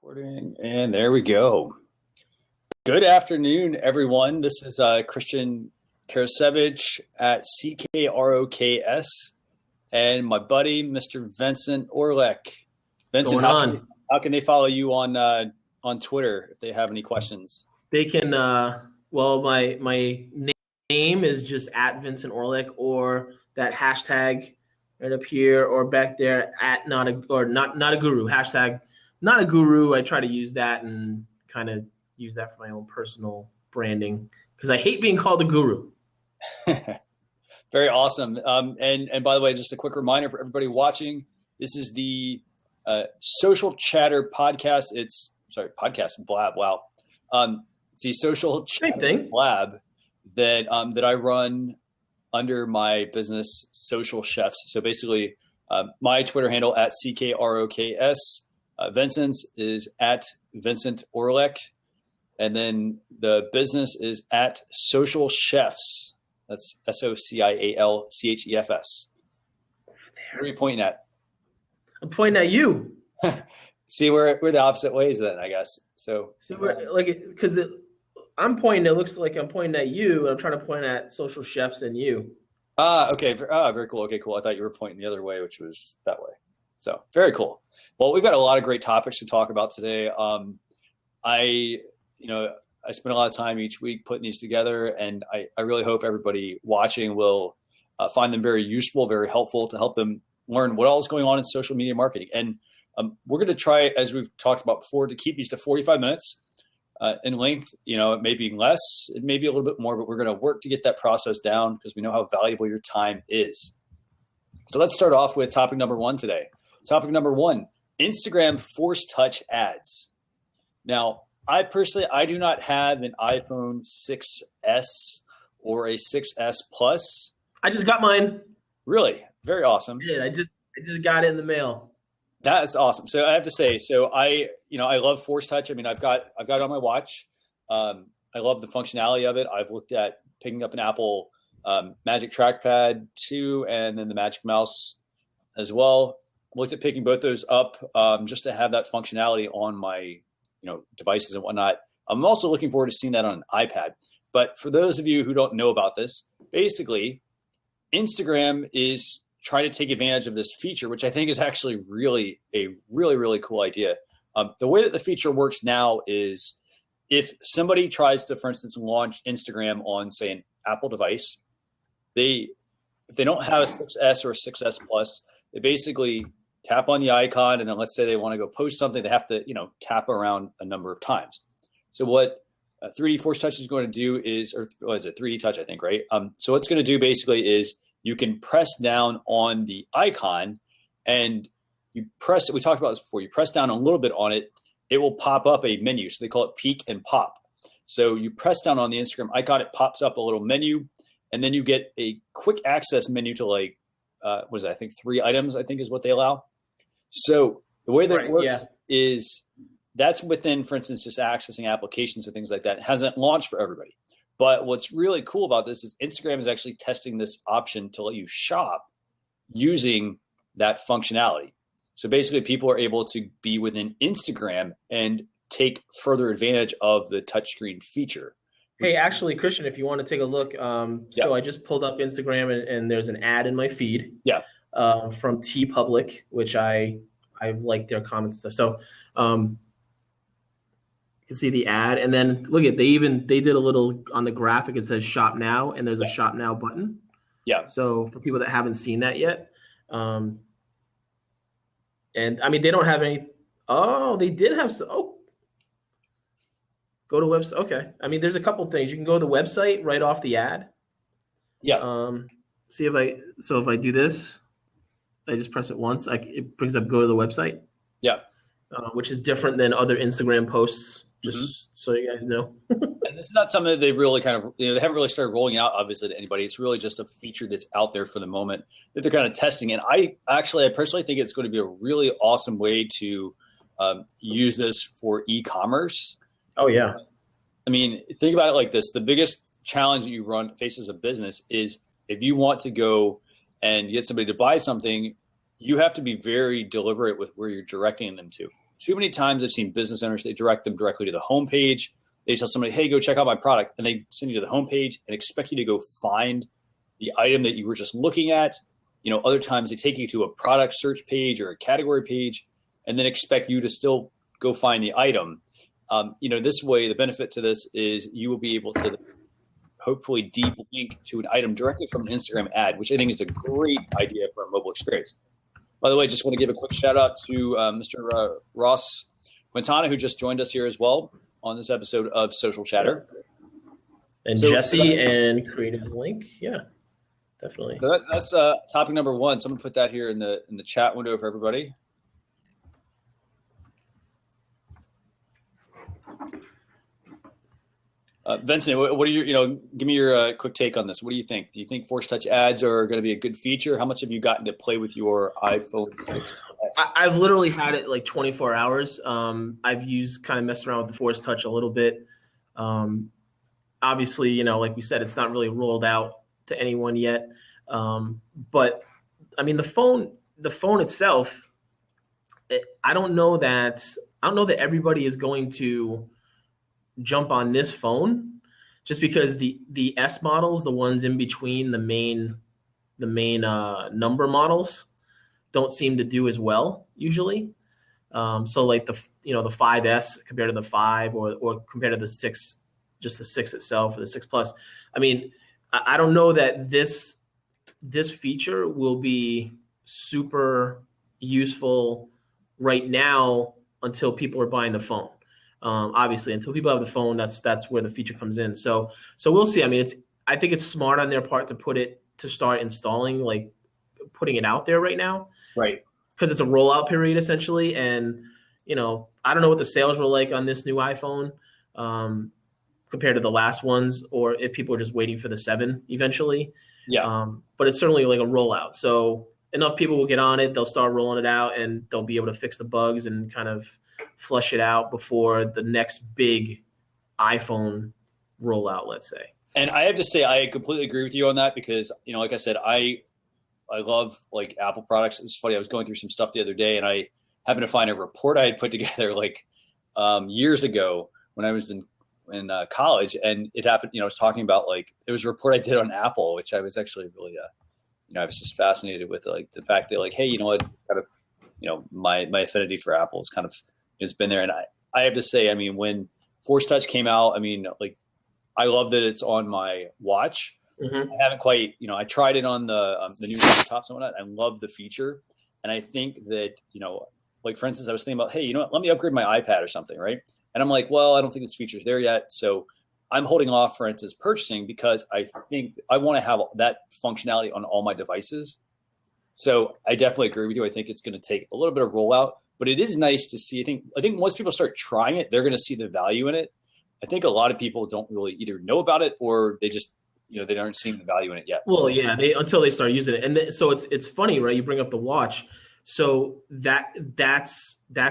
Recording, and there we go. Good afternoon, everyone. This is Christian Karasevich at CKROKS and my buddy, Mr. Vincent Orlek. Vincent, how can they follow you on Twitter if they have any questions? They can, my name is just at Vincent Orlek, or that hashtag right up here or back there at not a guru, hashtag not a guru. I try to use that and kind of use that for my own personal branding because I hate being called a guru. Very awesome. And by the way, just a quick reminder for everybody watching, this is the Social Chatter podcast. Podcast Blab. Wow. It's the Social Chatter Blab that I run under my business, Social Chefs. So basically, my Twitter handle at CKROKS. Vincent's is at Vincent Orlek. And then the business is at Social Chefs. That's SOCIALCHEFS. Where are you pointing at? I'm pointing at you. See, we're the opposite ways then, I guess. So see, because I'm pointing. It looks like I'm pointing at you, and I'm trying to point at Social Chefs and you. Okay. Very cool. Okay, cool. I thought you were pointing the other way, which was that way. So very cool. Well, we've got a lot of great topics to talk about today. I spend a lot of time each week putting these together, and I really hope everybody watching will find them very useful, very helpful to help them learn what all is going on in social media marketing. And we're going to try, as we've talked about before, to keep these to 45 minutes in length. It may be less, it may be a little bit more, but we're going to work to get that process down because we know how valuable your time is. So let's start off with topic number one today. Topic number one, Instagram force touch ads. Now, I do not have an iPhone 6S or a 6S Plus. I just got mine. Really? Very awesome. I just got it in the mail. That's awesome. So I have to say, I love Force Touch. I mean, I've got it on my watch. I love the functionality of it. I've looked at picking up an Apple Magic Trackpad 2 and then the Magic Mouse as well. I looked at picking both those up just to have that functionality on my devices and whatnot. I'm also looking forward to seeing that on an iPad. But for those of you who don't know about this, basically, Instagram is trying to take advantage of this feature, which I think is actually really a really cool idea. The way that the feature works now is if somebody tries to, for instance, launch Instagram on, say, an Apple device, if they don't have a 6S or a 6S Plus, they basically tap on the icon, and then let's say they want to go post something, they have to, tap around a number of times. So what 3D Force Touch is going to do is, or what is it, 3D Touch, I think, right? So what's going to do basically is you can press down on the icon and you press it. We talked about this before. You press down a little bit on it, it will pop up a menu. So they call it peek and pop. So you press down on the Instagram icon, it pops up a little menu, and then you get a quick access menu to I think 3 items, I think is what they allow. So the way that it works is that's within, for instance, just accessing applications and things like that. It hasn't launched for everybody. But what's really cool about this is Instagram is actually testing this option to let you shop using that functionality. So basically people are able to be within Instagram and take further advantage of the touchscreen feature. Hey, actually, Christian, if you want to take a look, so I just pulled up Instagram and there's an ad in my feed. Yeah. From TeePublic, which I like their comments and stuff. So you can see the ad, and then look at they did a little on the graphic. It says Shop Now, and there's a Shop Now button. Yeah. So for people that haven't seen that yet, and I mean they don't have any. Oh, they did have. Go to website. Okay. I mean, there's a couple things. You can go to the website right off the ad. Yeah. See if I do this. I just press it once. It brings up go to the website. Yeah. Which is different than other Instagram posts, just so you guys know. And this is not something that they really kind of, they haven't really started rolling out, obviously, to anybody. It's really just a feature that's out there for the moment that they're kind of testing. And I personally think it's going to be a really awesome way to use this for e-commerce. Oh, yeah. I mean, think about it like this. The biggest challenge that you face as a business is if you want to go and get somebody to buy something, you have to be very deliberate with where you're directing them to. too many times I've seen business owners, they direct them directly to the homepage. They tell somebody, hey, go check out my product. And they send you to the homepage and expect you to go find the item that you were just looking at. Other times they take you to a product search page or a category page and then expect you to still go find the item. This way, the benefit to this is you will be able to hopefully deep link to an item directly from an Instagram ad, which I think is a great idea for a mobile experience. By the way, just want to give a quick shout out to Mr. Ross Quintana, who just joined us here as well on this episode of Social Chatter. And so, Jesse and Creatives Link. Yeah, definitely. So that's topic number one. So I'm going to put that here in the chat window for everybody. Vincent, what are your, give me your quick take on this. What do you think? Do you think Force Touch ads are going to be a good feature? How much have you gotten to play with your iPhone 6s? I've literally had it like 24 hours. I've messed around with the Force Touch a little bit. Obviously, like we said, it's not really rolled out to anyone yet. But I mean, the phone itself, I don't know that everybody is going to jump on this phone, just because the S models, the ones in between the main number models, don't seem to do as well usually. So like the 5S compared to the 5 or compared to the 6, just the 6 itself or the 6 Plus. I mean, I don't know that this feature will be super useful right now until people are buying the phone. Obviously, until people have the phone, that's where the feature comes in. So we'll see. I mean, I think it's smart on their part to start installing, like putting it out there right now, right? Because it's a rollout period essentially, and I don't know what the sales were like on this new iPhone compared to the last ones, or if people are just waiting for the 7 eventually. Yeah. But it's certainly like a rollout. So enough people will get on it, they'll start rolling it out, and they'll be able to fix the bugs and kind of flush it out before the next big iPhone rollout, let's say. And I have to say, I completely agree with you on that because, like I said, I love like Apple products. It's funny. I was going through some stuff the other day and I happened to find a report I had put together like years ago when I was in college, and it happened, I was talking about like, it was a report I did on Apple, which I was actually really, I was just fascinated with like the fact that like, hey, what kind of, my affinity for Apple is kind of, it's been there. And I have to say, I mean, when Force Touch came out, I mean, like, I love that it's on my watch. Mm-hmm. I haven't quite, I tried it on the new laptops and whatnot. I love the feature. And I think that, like, for instance, I was thinking about, hey, let me upgrade my iPad or something, right? And I'm like, well, I don't think this feature's there yet. So I'm holding off, for instance, purchasing because I think I want to have that functionality on all my devices. So I definitely agree with you. I think it's going to take a little bit of rollout. But it is nice to see. I think once people start trying it, they're going to see the value in it. I think a lot of people don't really either know about it or they just, they aren't seeing the value in it yet. Well, yeah, until they start using it. And so it's funny, right? You bring up the watch. So that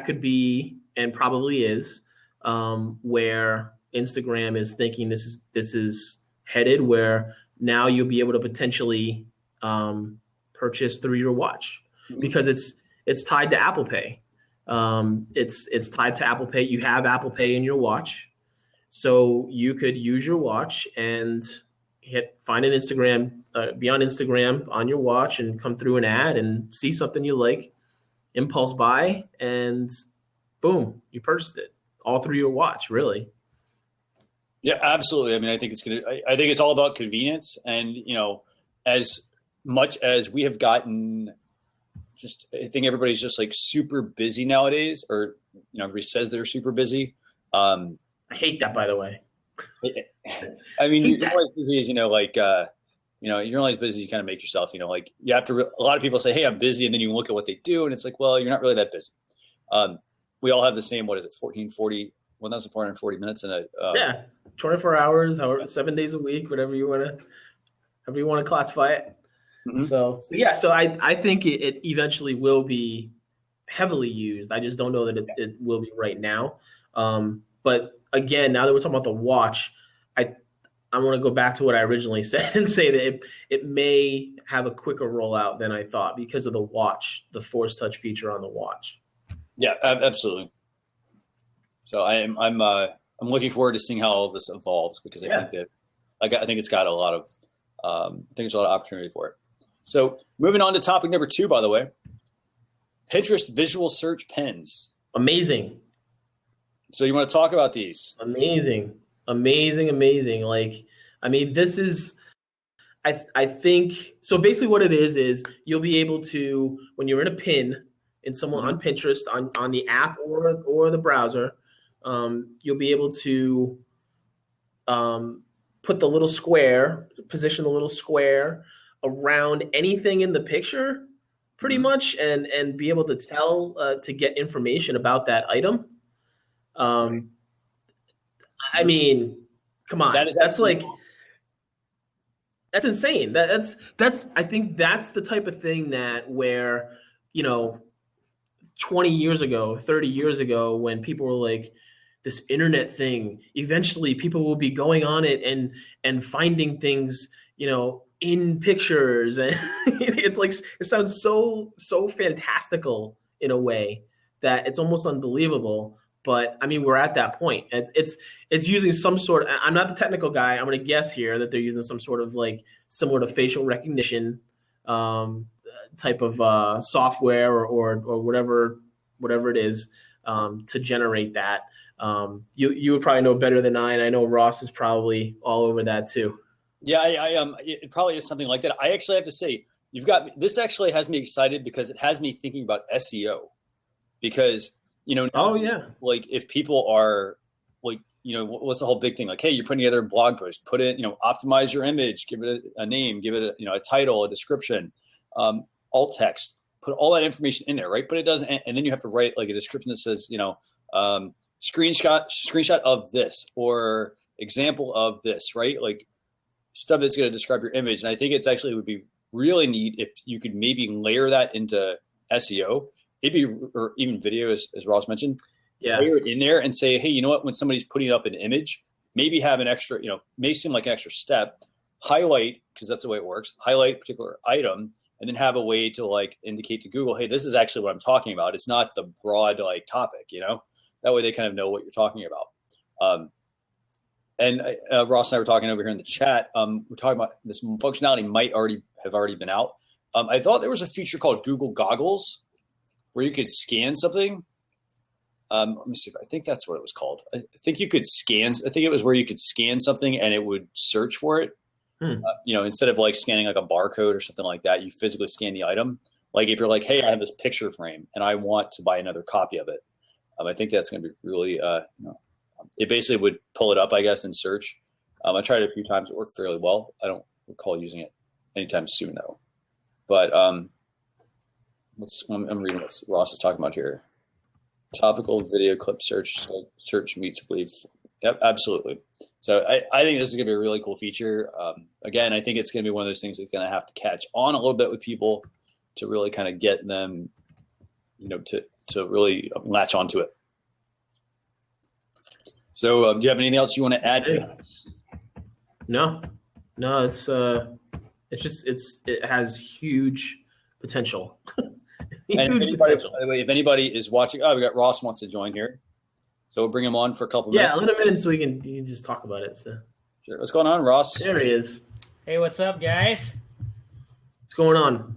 could be, and probably is, where Instagram is thinking this is headed, where now you'll be able to potentially purchase through your watch, mm-hmm. because it's tied to Apple Pay. It's tied to Apple Pay. You have Apple Pay in your watch, so you could use your watch and find an Instagram, be on Instagram on your watch, and come through an ad and see something you like, impulse buy, and boom, you purchased it all through your watch. Really? Yeah, absolutely. I mean, I think it's all about convenience, and as much as we have gotten. I think everybody's just like super busy nowadays, or everybody says they're super busy. I hate that, by the way. I mean, you're only as busy as you're only as busy as you kind of make yourself. Like you have to. A lot of people say, "Hey, I'm busy," and then you look at what they do, and it's like, well, you're not really that busy. We all have the same. What is it? 1,440 minutes in a 24 hours, 7 days a week, whatever you want to classify it. Mm-hmm. So I think it eventually will be heavily used. I just don't know that it will be right now. But again, now that we're talking about the watch, I want to go back to what I originally said and say that it may have a quicker rollout than I thought because of the watch, the Force Touch feature on the watch. Yeah, absolutely. So I'm looking forward to seeing how all this evolves, because I think that I think it's got a lot of I think there's a lot of opportunity for it. So moving on to topic number 2, by the way, Pinterest visual search pins. Amazing. So you want to talk about these? Amazing. Like, I mean, this is, I think, so basically what it is you'll be able to, when you're in a pin in someone on Pinterest, on the app or the browser, you'll be able to put the little square, position the little square around anything in the picture, pretty much, and be able to tell, to get information about that item. I mean, come on, that's like, that's insane. That's I think that's the type of thing that where, 20 years ago, 30 years ago, when people were like, this internet thing, eventually people will be going on it and finding things, in pictures, and it's like, it sounds so fantastical in a way that it's almost unbelievable. But I mean, we're at that point. It's using some sort. I'm not the technical guy. I'm going to guess here that they're using some sort of like similar to facial recognition type of software or whatever it is to generate that. You would probably know better than I, and I know Ross is probably all over that too. Yeah, it probably is something like that. I actually have to say, this actually has me excited, because it has me thinking about SEO, because oh yeah, like if people are like, what's the whole big thing? Like, hey, you're putting together a blog post, put it, optimize your image, give it a name, give it a title, a description, alt text, put all that information in there, right? But it doesn't, and then you have to write like a description that says, screenshot of this, or example of this, right? Like stuff that's going to describe your image. And I think it's actually would be really neat if you could maybe layer that into SEO, maybe, or even video, as Ross mentioned. Yeah. Layer it in there and say, hey, you know what? When somebody's putting up an image, maybe have an extra, may seem like an extra step, highlight, because that's the way it works, highlight a particular item, and then have a way to like indicate to Google, hey, this is actually what I'm talking about. It's not the broad like topic, that way they kind of know what you're talking about. And Ross and I were talking over here in the chat. We're talking about this functionality might have already been out. I thought there was a feature called Google Goggles where you could scan something. Let me see. I think that's what it was called. I think you could scan. I think it was where you could scan something and it would search for it. Instead of like scanning like a barcode or something like that, you physically scan the item. Like if you're like, hey, I have this picture frame and I want to buy another copy of it. I think that's going to be really, it basically would pull it up, I guess, in search. I tried it a few times. It worked fairly well. I don't recall using it anytime soon, though. But I'm reading what Ross is talking about here. Topical video clip search meets belief. Yep, absolutely. So I think this is going to be a really cool feature. Again, I think it's going to be one of those things that's going to have to catch on a little bit with people to really kind of get them, to really latch onto it. So do you have anything else you want to add to that? No, it has huge potential. By the way, if anybody is watching, we got Ross wants to join here. So we'll bring him on for a couple minutes. Yeah, let him in so you can just talk about it. So. Sure. What's going on, Ross? There he is. Hey, what's up, guys? What's going on?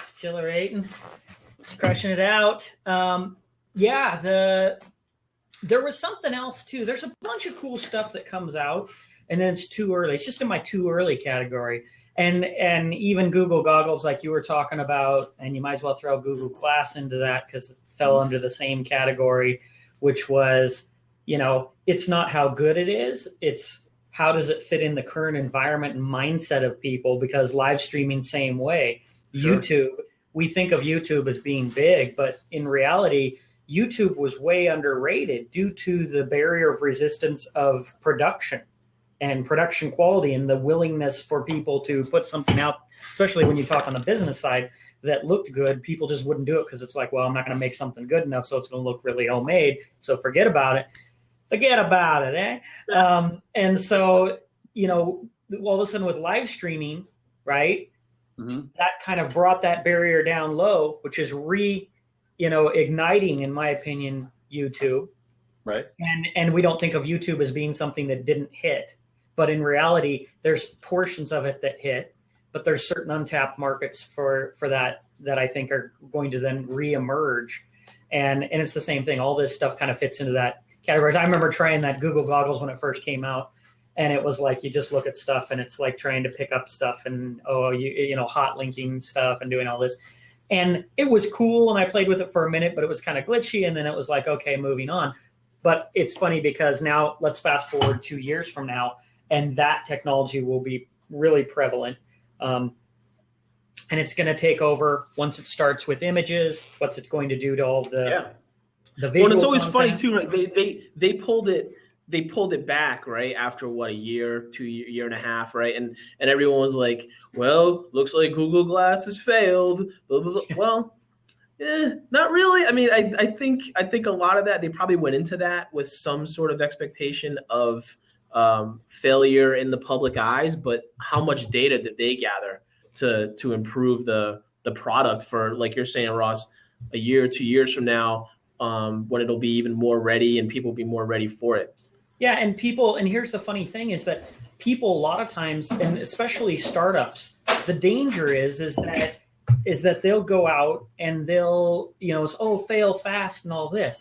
Exhilarating. Crushing it out. There was something else too. There's a bunch of cool stuff that comes out, and then it's too early. It's just in my too early category. And even Google Goggles, like you were talking about, and you might as well throw Google Glass into that because it fell under the same category, which was, it's not how good it is. It's how does it fit in the current environment and mindset of people, because live streaming, same way. Sure. YouTube, we think of YouTube as being big, but in reality, YouTube was way underrated due to the barrier of resistance of production and production quality and the willingness for people to put something out, especially when you talk on the business side, that looked good. People just wouldn't do it because it's like, well, I'm not going to make something good enough, so it's going to look really homemade. So forget about it. Eh? And so, all of a sudden with live streaming, right, that kind of brought that barrier down low, which is igniting, in my opinion, YouTube. Right. And we don't think of YouTube as being something that didn't hit. But in reality, there's portions of it that hit, but there's certain untapped markets for that I think are going to then reemerge. And it's the same thing. All this stuff kind of fits into that category. I remember trying that Google goggles when it first came out. And it was like, you just look at stuff and it's like trying to pick up stuff and, hot linking stuff and doing all this. And it was cool. And I played with it for a minute, but it was kind of glitchy. And then it was like, okay, moving on. But it's funny because now let's fast forward 2 years from now, and that technology will be really prevalent. And it's going to take over once it starts with images. What's it going to do to all the visual Well, it's always content. funny too, right? They pulled it back, right, after what, a year, year and a half, right? And everyone was like, well, looks like Google Glass has failed. Blah, blah, blah. Well, not really. I mean, I think a lot of that, they probably went into that with some sort of expectation of failure in the public eyes, but how much data did they gather to improve the product for, like you're saying, Ross, a year or 2 years from now, when it'll be even more ready and people will be more ready for it. Yeah, and here's the funny thing is that people a lot of times, and especially startups, the danger is that they'll go out and they'll, fail fast and all this.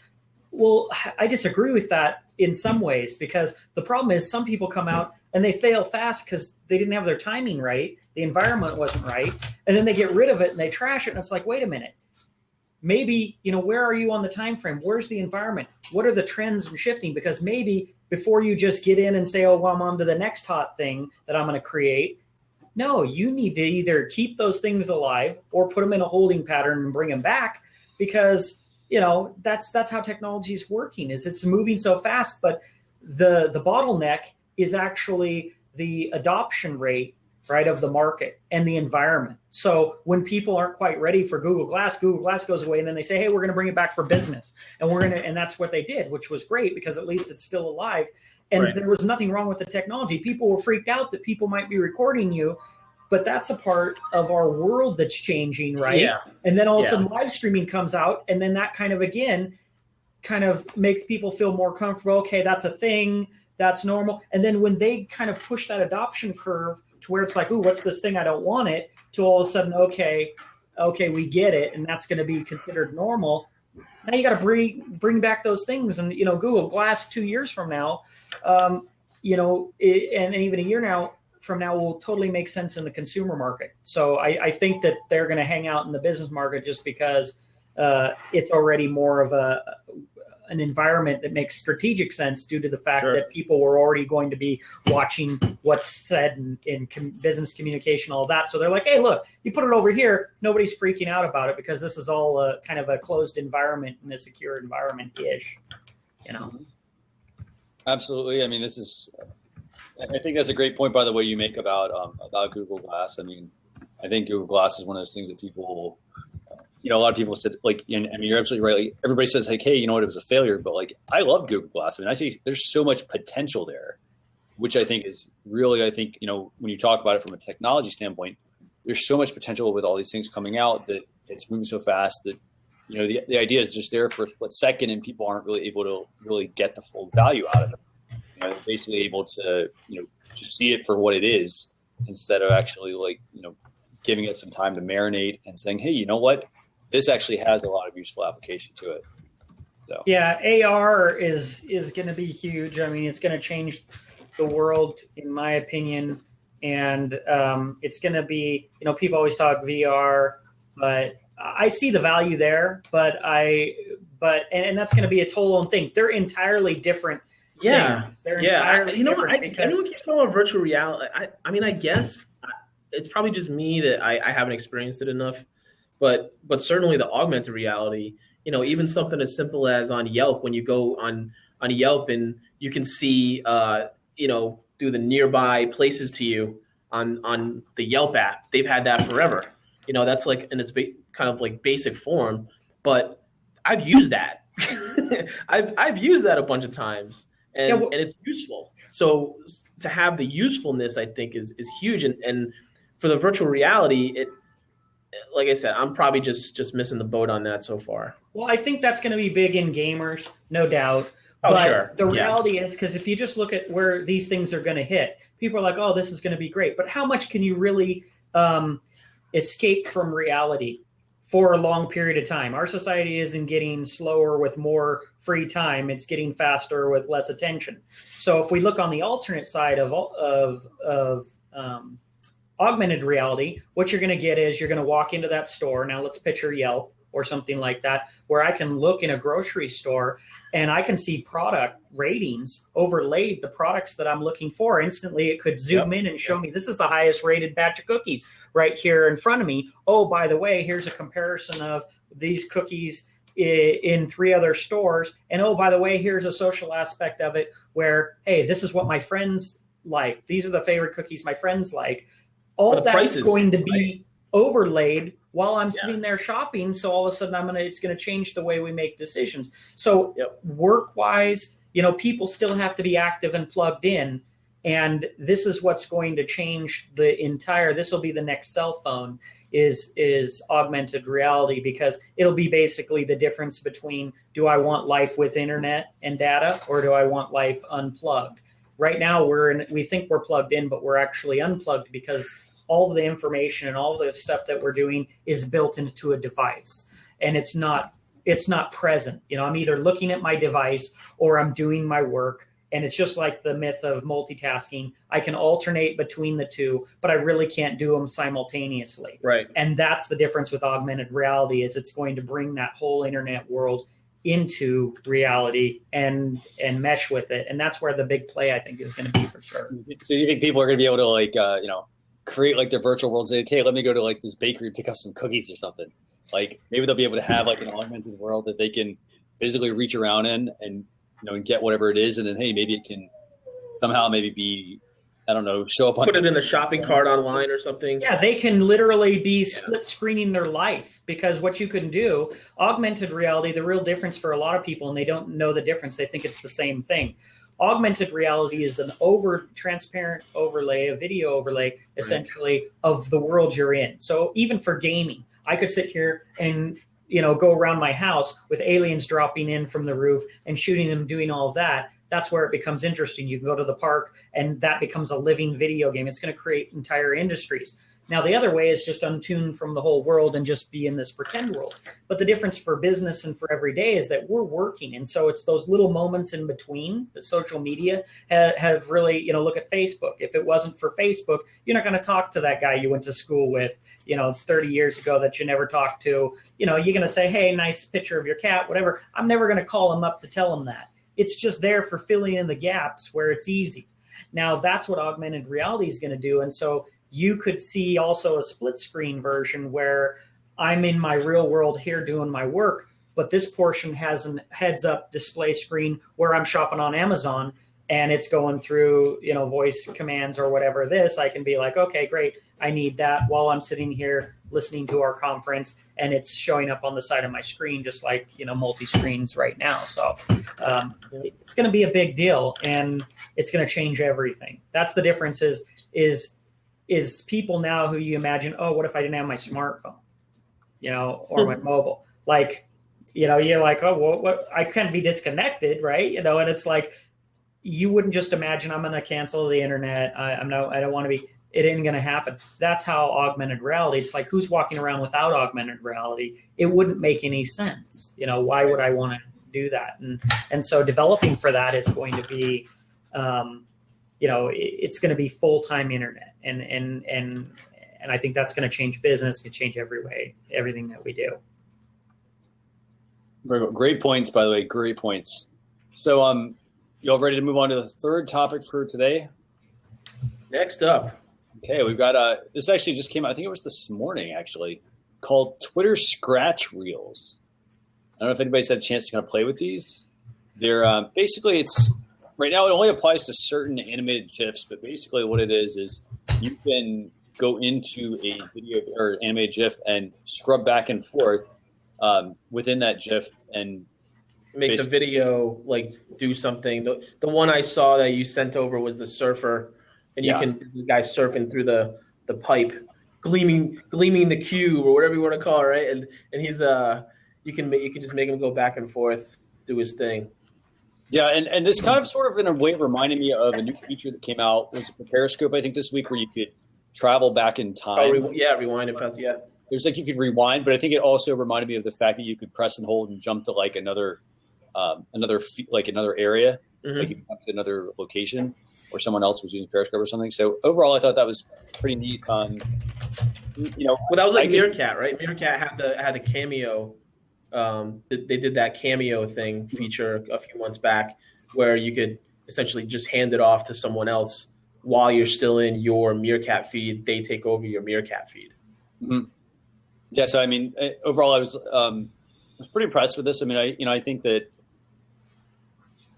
Well, I disagree with that in some ways, because the problem is some people come out and they fail fast because they didn't have their timing right. The environment wasn't right. And then they get rid of it and they trash it. And it's like, wait a minute. Maybe, where are you on the time frame? Where's the environment? What are the trends and shifting? Because maybe before you just get in and say, oh, well, I'm on to the next hot thing that I'm going to create. No, you need to either keep those things alive or put them in a holding pattern and bring them back, because, that's how technology is working. Is it's moving so fast, but the bottleneck is actually the adoption rate, right, of the market and the environment. So when people aren't quite ready for Google Glass goes away, and then they say, hey, we're going to bring it back for business. And that's what they did, which was great because at least it's still alive. And right. There was nothing wrong with the technology. People were freaked out that people might be recording you, but that's a part of our world that's changing, right? Yeah. And then all of a sudden live streaming comes out, and then that kind of makes people feel more comfortable. Okay, that's a thing. That's normal. And then when they kind of push that adoption curve to where it's like, ooh, what's this thing? I don't want it. To all of a sudden, okay, we get it. And that's going to be considered normal. Now you got to bring back those things. And, Google Glass 2 years from now, and even a year from now will totally make sense in the consumer market. So I think that they're going to hang out in the business market just because it's already more of an environment that makes strategic sense due to the fact that people were already going to be watching what's said in business communication, all that. So they're like, hey, look, you put it over here, nobody's freaking out about it because this is all kind of a closed environment and a secure environment-ish, Absolutely. I mean, I think that's a great point, by the way, you make about Google Glass. I mean, I think Google Glass is one of those things that people, a lot of people said, like, you're absolutely right. Like, everybody says, like, hey, it was a failure, but like, I love Google Glass. I mean, I see there's so much potential there, which I think is really, when you talk about it from a technology standpoint, there's so much potential with all these things coming out that it's moving so fast that, the idea is just there for a split second and people aren't really able to really get the full value out of it. They're basically able to, just see it for what it is instead of actually giving it some time to marinate and saying, hey, you know what? This actually has a lot of useful application to it. So yeah, AR is going to be huge. I mean, it's going to change the world, in my opinion, and it's going to be, people always talk VR, but I see the value there. But that's going to be its whole own thing. They're entirely different. Things. They're entirely different. I know we keep talking about virtual reality. I guess it's probably just me that I haven't experienced it enough. But certainly the augmented reality, even something as simple as on Yelp, when you go on Yelp and you can see, do the nearby places to you on the Yelp app. They've had that forever. That's like in its kind of like basic form. But I've used that. I've used that a bunch of times, and it's useful. So to have the usefulness, I think, is huge. And for the virtual reality, like I said, I'm probably just missing the boat on that so far. Well, I think that's going to be big in gamers, no doubt. Oh, but sure. The reality is, because if you just look at where these things are going to hit, people are like, oh, this is going to be great. But how much can you really escape from reality for a long period of time? Our society isn't getting slower with more free time. It's getting faster with less attention. So if we look on the alternate side of augmented reality, what you're going to get is you're going to walk into that store. Now let's picture Yelp or something like that, where I can look in a grocery store and I can see product ratings overlaid the products that I'm looking for. Instantly, it could zoom in and show me this is the highest rated batch of cookies right here in front of me. Oh, by the way, here's a comparison of these cookies in 3 other stores. And oh, by the way, here's a social aspect of it where, hey, this is what my friends like. These are the favorite cookies my friends like. All that's going to be overlaid while I'm sitting there shopping. So all of a sudden it's going to change the way we make decisions. So work-wise, people still have to be active and plugged in. And this is what's going to change this will be the next cell phone is augmented reality, because it'll be basically the difference between, do I want life with internet and data, or do I want life unplugged? Right now we think we're plugged in, but we're actually unplugged, because all of the information and all the stuff that we're doing is built into a device, and it's not present. I'm either looking at my device or I'm doing my work. And it's just like the myth of multitasking. I can alternate between the two, but I really can't do them simultaneously. Right. And that's the difference with augmented reality, is it's going to bring that whole internet world into reality and mesh with it. And that's where the big play, I think, is going to be for sure. So you think people are going to be able to create their virtual world, say, okay, let me go to this bakery and pick up some cookies or something. Maybe they'll be able to have an augmented world that they can physically reach around in and get whatever it is. And then, hey, maybe it can somehow be, I don't know, show up on. Put it in a shopping cart online or something. Yeah, they can literally be split screening their life, because what you can do, augmented reality, the real difference for a lot of people, and they don't know the difference, they think it's the same thing. Augmented reality is an transparent overlay, a video overlay, essentially, of the world you're in. So even for gaming, I could sit here and go around my house with aliens dropping in from the roof and shooting them, doing all of that. That's where it becomes interesting. You can go to the park and that becomes a living video game. It's going to create entire industries. Now, the other way is just untune from the whole world and just be in this pretend world. But the difference for business and for every day is that we're working. And so it's those little moments in between that social media have really, look at Facebook. If it wasn't for Facebook, you're not going to talk to that guy you went to school with, 30 years ago that you never talked to. You're going to say, hey, nice picture of your cat, whatever. I'm never going to call him up to tell him that. It's just there for filling in the gaps where it's easy. Now, that's what augmented reality is going to do. And so you could see also a split screen version where I'm in my real world here doing my work, but this portion has a heads up display screen where I'm shopping on Amazon and it's going through, voice commands or whatever I can be like, okay, great. I need that while I'm sitting here listening to our conference, and it's showing up on the side of my screen, just like, multi-screens right now. So it's going to be a big deal, and it's going to change everything. That's the difference is people now who you imagine, oh, what if I didn't have my smartphone, or my mobile? You're like, oh, well, what? I can't be disconnected, right? And it's like, you wouldn't just imagine I'm going to cancel the internet. I don't want to be. It ain't going to happen. That's how augmented reality. It's like, who's walking around without augmented reality? It wouldn't make any sense. Why would I want to do that? And so developing for that is going to be, it's going to be full-time internet, and I think that's going to change business. It can change everything that we do. Very good. Great points, by the way. Great points. So, you all ready to move on to the third topic for today? Next up. Okay, we've got this actually just came out. I think it was this morning, actually, called Twitter Scratch Reels. I don't know if anybody's had a chance to kind of play with these. They're basically, it's right now it only applies to certain animated GIFs, but basically what it is you can go into a video or animated GIF and scrub back and forth within that GIF and make the video do something. The one I saw that you sent over was the surfer, and the guy surfing through the pipe gleaming the cube or whatever you want to call it, right? And he's you can just make him go back and forth, do his thing. Yeah, and this kind of sort of in a way reminded me of a new feature that came out. It was a Periscope, I think, this week, where you could travel back in time. Rewind and fast. Yeah, it was like you could rewind, but I think it also reminded me of the fact that you could press and hold and jump to like another area, like you could jump to another location, or someone else was using Periscope or something. So overall, I thought that was pretty neat. Well, that was like Meerkat, right? Meerkat had the cameo. They did that cameo thing feature a few months back, where you could essentially just hand it off to someone else while you're still in your Meerkat feed. They take over your Meerkat feed. Mm-hmm. Yeah. So I mean, overall, I was pretty impressed with this. I mean, I think that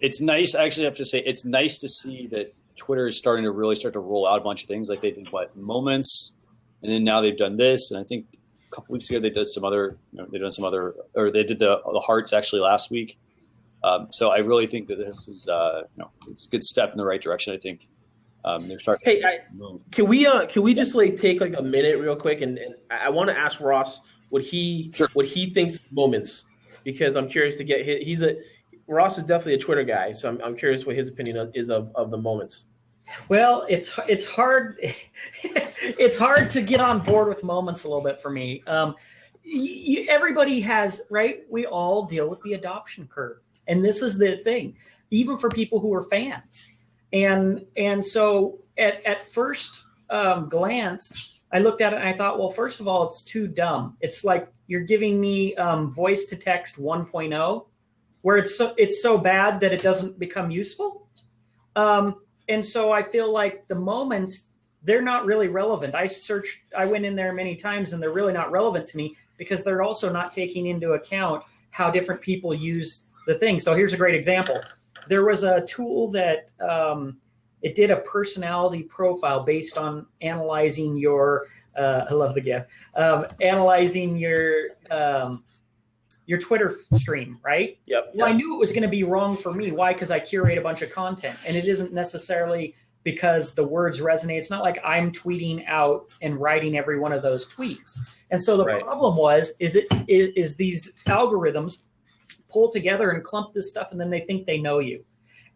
it's nice. I actually have to say, it's nice to see that Twitter is starting to really start to roll out a bunch of things. Like they did Moments, and then now they've done this, and I think a couple weeks ago they did some other. Or they did the hearts actually last week. So I really think that this is it's a good step in the right direction. I think they're starting. Hey, can we just like take like a minute real quick, and I want to ask Ross what he thinks of Moments, because I'm curious to get Ross is definitely a Twitter guy, so I'm curious what his opinion is of the Moments. Well, it's hard. It's hard to get on board with Moments a little bit for me. Everybody has, right? We all deal with the adoption curve, and this is the thing, even for people who are fans. And so at first glance, I looked at it and I thought, well, first of all, it's too dumb. It's like you're giving me voice to text 1.0, where it's so bad that it doesn't become useful. And so I feel like the Moments, they're not really relevant. I went in there many times and they're really not relevant to me, because they're also not taking into account how different people use the thing. So here's a great example. There was a tool that it did a personality profile based on analyzing your, I love the GIF, analyzing your Twitter stream, right? Yep. Well, I knew it was going to be wrong for me. Why? Because I curate a bunch of content, and it isn't necessarily because the words resonate. It's not like I'm tweeting out and writing every one of those tweets. And so the problem is these algorithms pull together and clump this stuff, and then they think they know you.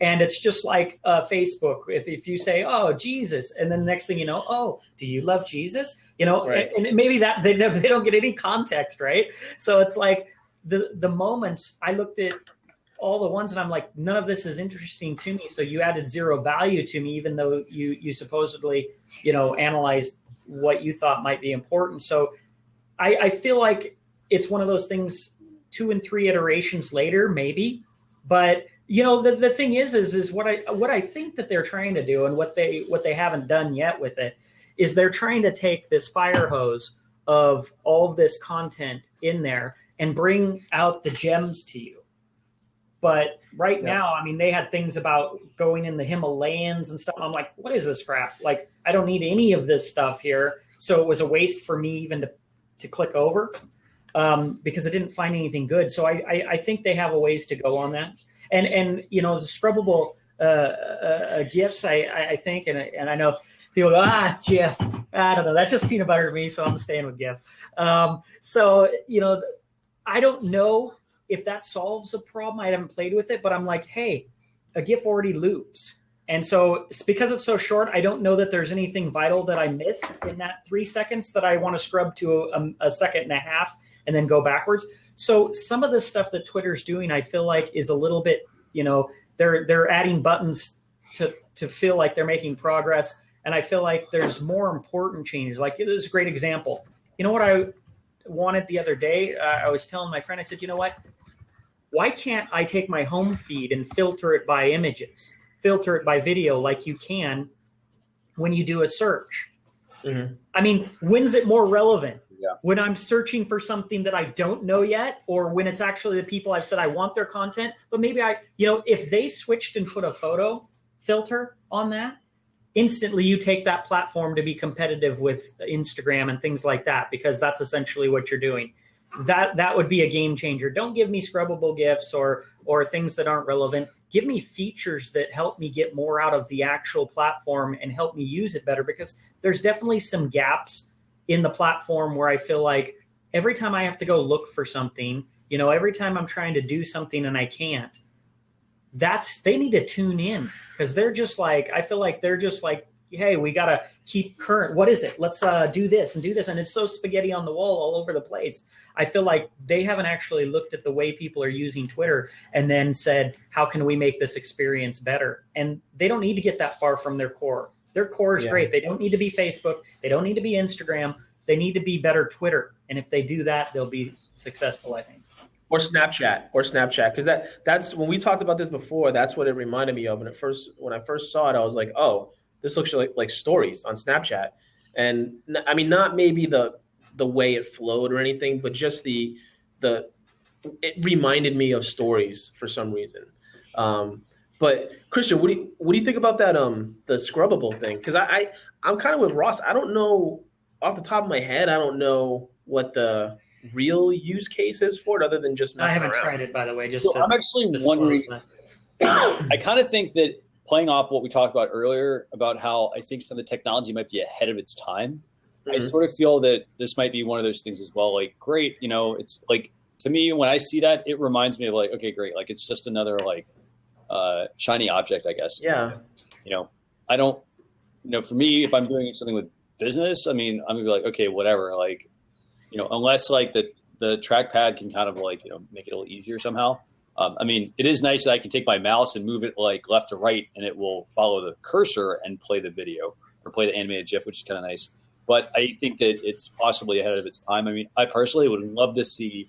And it's just like Facebook. If you say, "Oh, Jesus," and then the next thing you know, "Oh, do you love Jesus?" And maybe that they don't get any context, right? So it's like the Moments. I looked at all the ones and I'm like, none of this is interesting to me. So you added zero value to me, even though you supposedly analyzed what you thought might be important. So I feel like it's one of those things. 2 and 3 iterations later, maybe, but the thing is what I think that they're trying to do, and what they haven't done yet with it, is they're trying to take this fire hose of all of this content in there and bring out the gems to you. But now, I mean, they had things about going in the Himalayas and stuff. I'm like, what is this crap? Like, I don't need any of this stuff here. So it was a waste for me even to click over, because I didn't find anything good. So I think they have a ways to go on that. And the scrubbable GIFs, I think, and I know people go, GIF, I don't know. That's just peanut butter to me, so I'm staying with GIF. I don't know if that solves a problem. I haven't played with it, but I'm like, hey, a GIF already loops. And so because it's so short, I don't know that there's anything vital that I missed in that 3 seconds that I want to scrub to a second and a half and then go backwards. So some of the stuff that Twitter's doing, I feel like, is a little bit, they're adding buttons to feel like they're making progress. And I feel like there's more important changes. Like, it is a great example. You know what I wanted the other day? I was telling my friend, I said, you know what? Why can't I take my home feed and filter it by images, filter it by video, like you can when you do a search? Mm-hmm. I mean, when's it more relevant? Yeah. When I'm searching for something that I don't know yet, or when it's actually the people I've said I want their content, but maybe if they switched and put a photo filter on that, instantly you take that platform to be competitive with Instagram and things like that, because that's essentially what you're doing. That would be a game changer. Don't give me scrubbable GIFs or things that aren't relevant. Give me features that help me get more out of the actual platform and help me use it better, because there's definitely some gaps in the platform where I feel like every time I have to go look for something, every time I'm trying to do something and I can't, they need to tune in, because they're just like, I feel like they're just like, hey, we got to keep current. What is it? Let's do this and do this. And it's so spaghetti on the wall all over the place. I feel like they haven't actually looked at the way people are using Twitter and then said, how can we make this experience better? And they don't need to get that far from their core. Their core is great. They don't need to be Facebook. They don't need to be Instagram. They need to be better Twitter. And if they do that, they'll be successful, I think. Or Snapchat, because that's when we talked about this before. That's what it reminded me of. When I first saw it, I was like, oh, this looks like stories on Snapchat. And I mean, not maybe the way it flowed or anything, but just it reminded me of stories for some reason. But Christian, what do you think about that the scrubbable thing? Because I'm kind of with Ross. I don't know off the top of my head. I don't know what the real use case is for it, other than just messing around. I haven't tried it, by the way. I'm actually wondering. I kind of think that, playing off what we talked about earlier about how I think some of the technology might be ahead of its time, I sort of feel that this might be one of those things as well. Like, great, it's like, to me, when I see that, it reminds me of like, okay, great. Like, it's just another like shiny object, I guess. Yeah. I don't, for me, if I'm doing something with business, I mean, I'm gonna be like, okay, whatever. Like, unless like the trackpad can kind of like, make it a little easier somehow. I mean, it is nice that I can take my mouse and move it like left to right, and it will follow the cursor and play the video or play the animated GIF, which is kind of nice. But I think that it's possibly ahead of its time. I mean, I personally would love to see,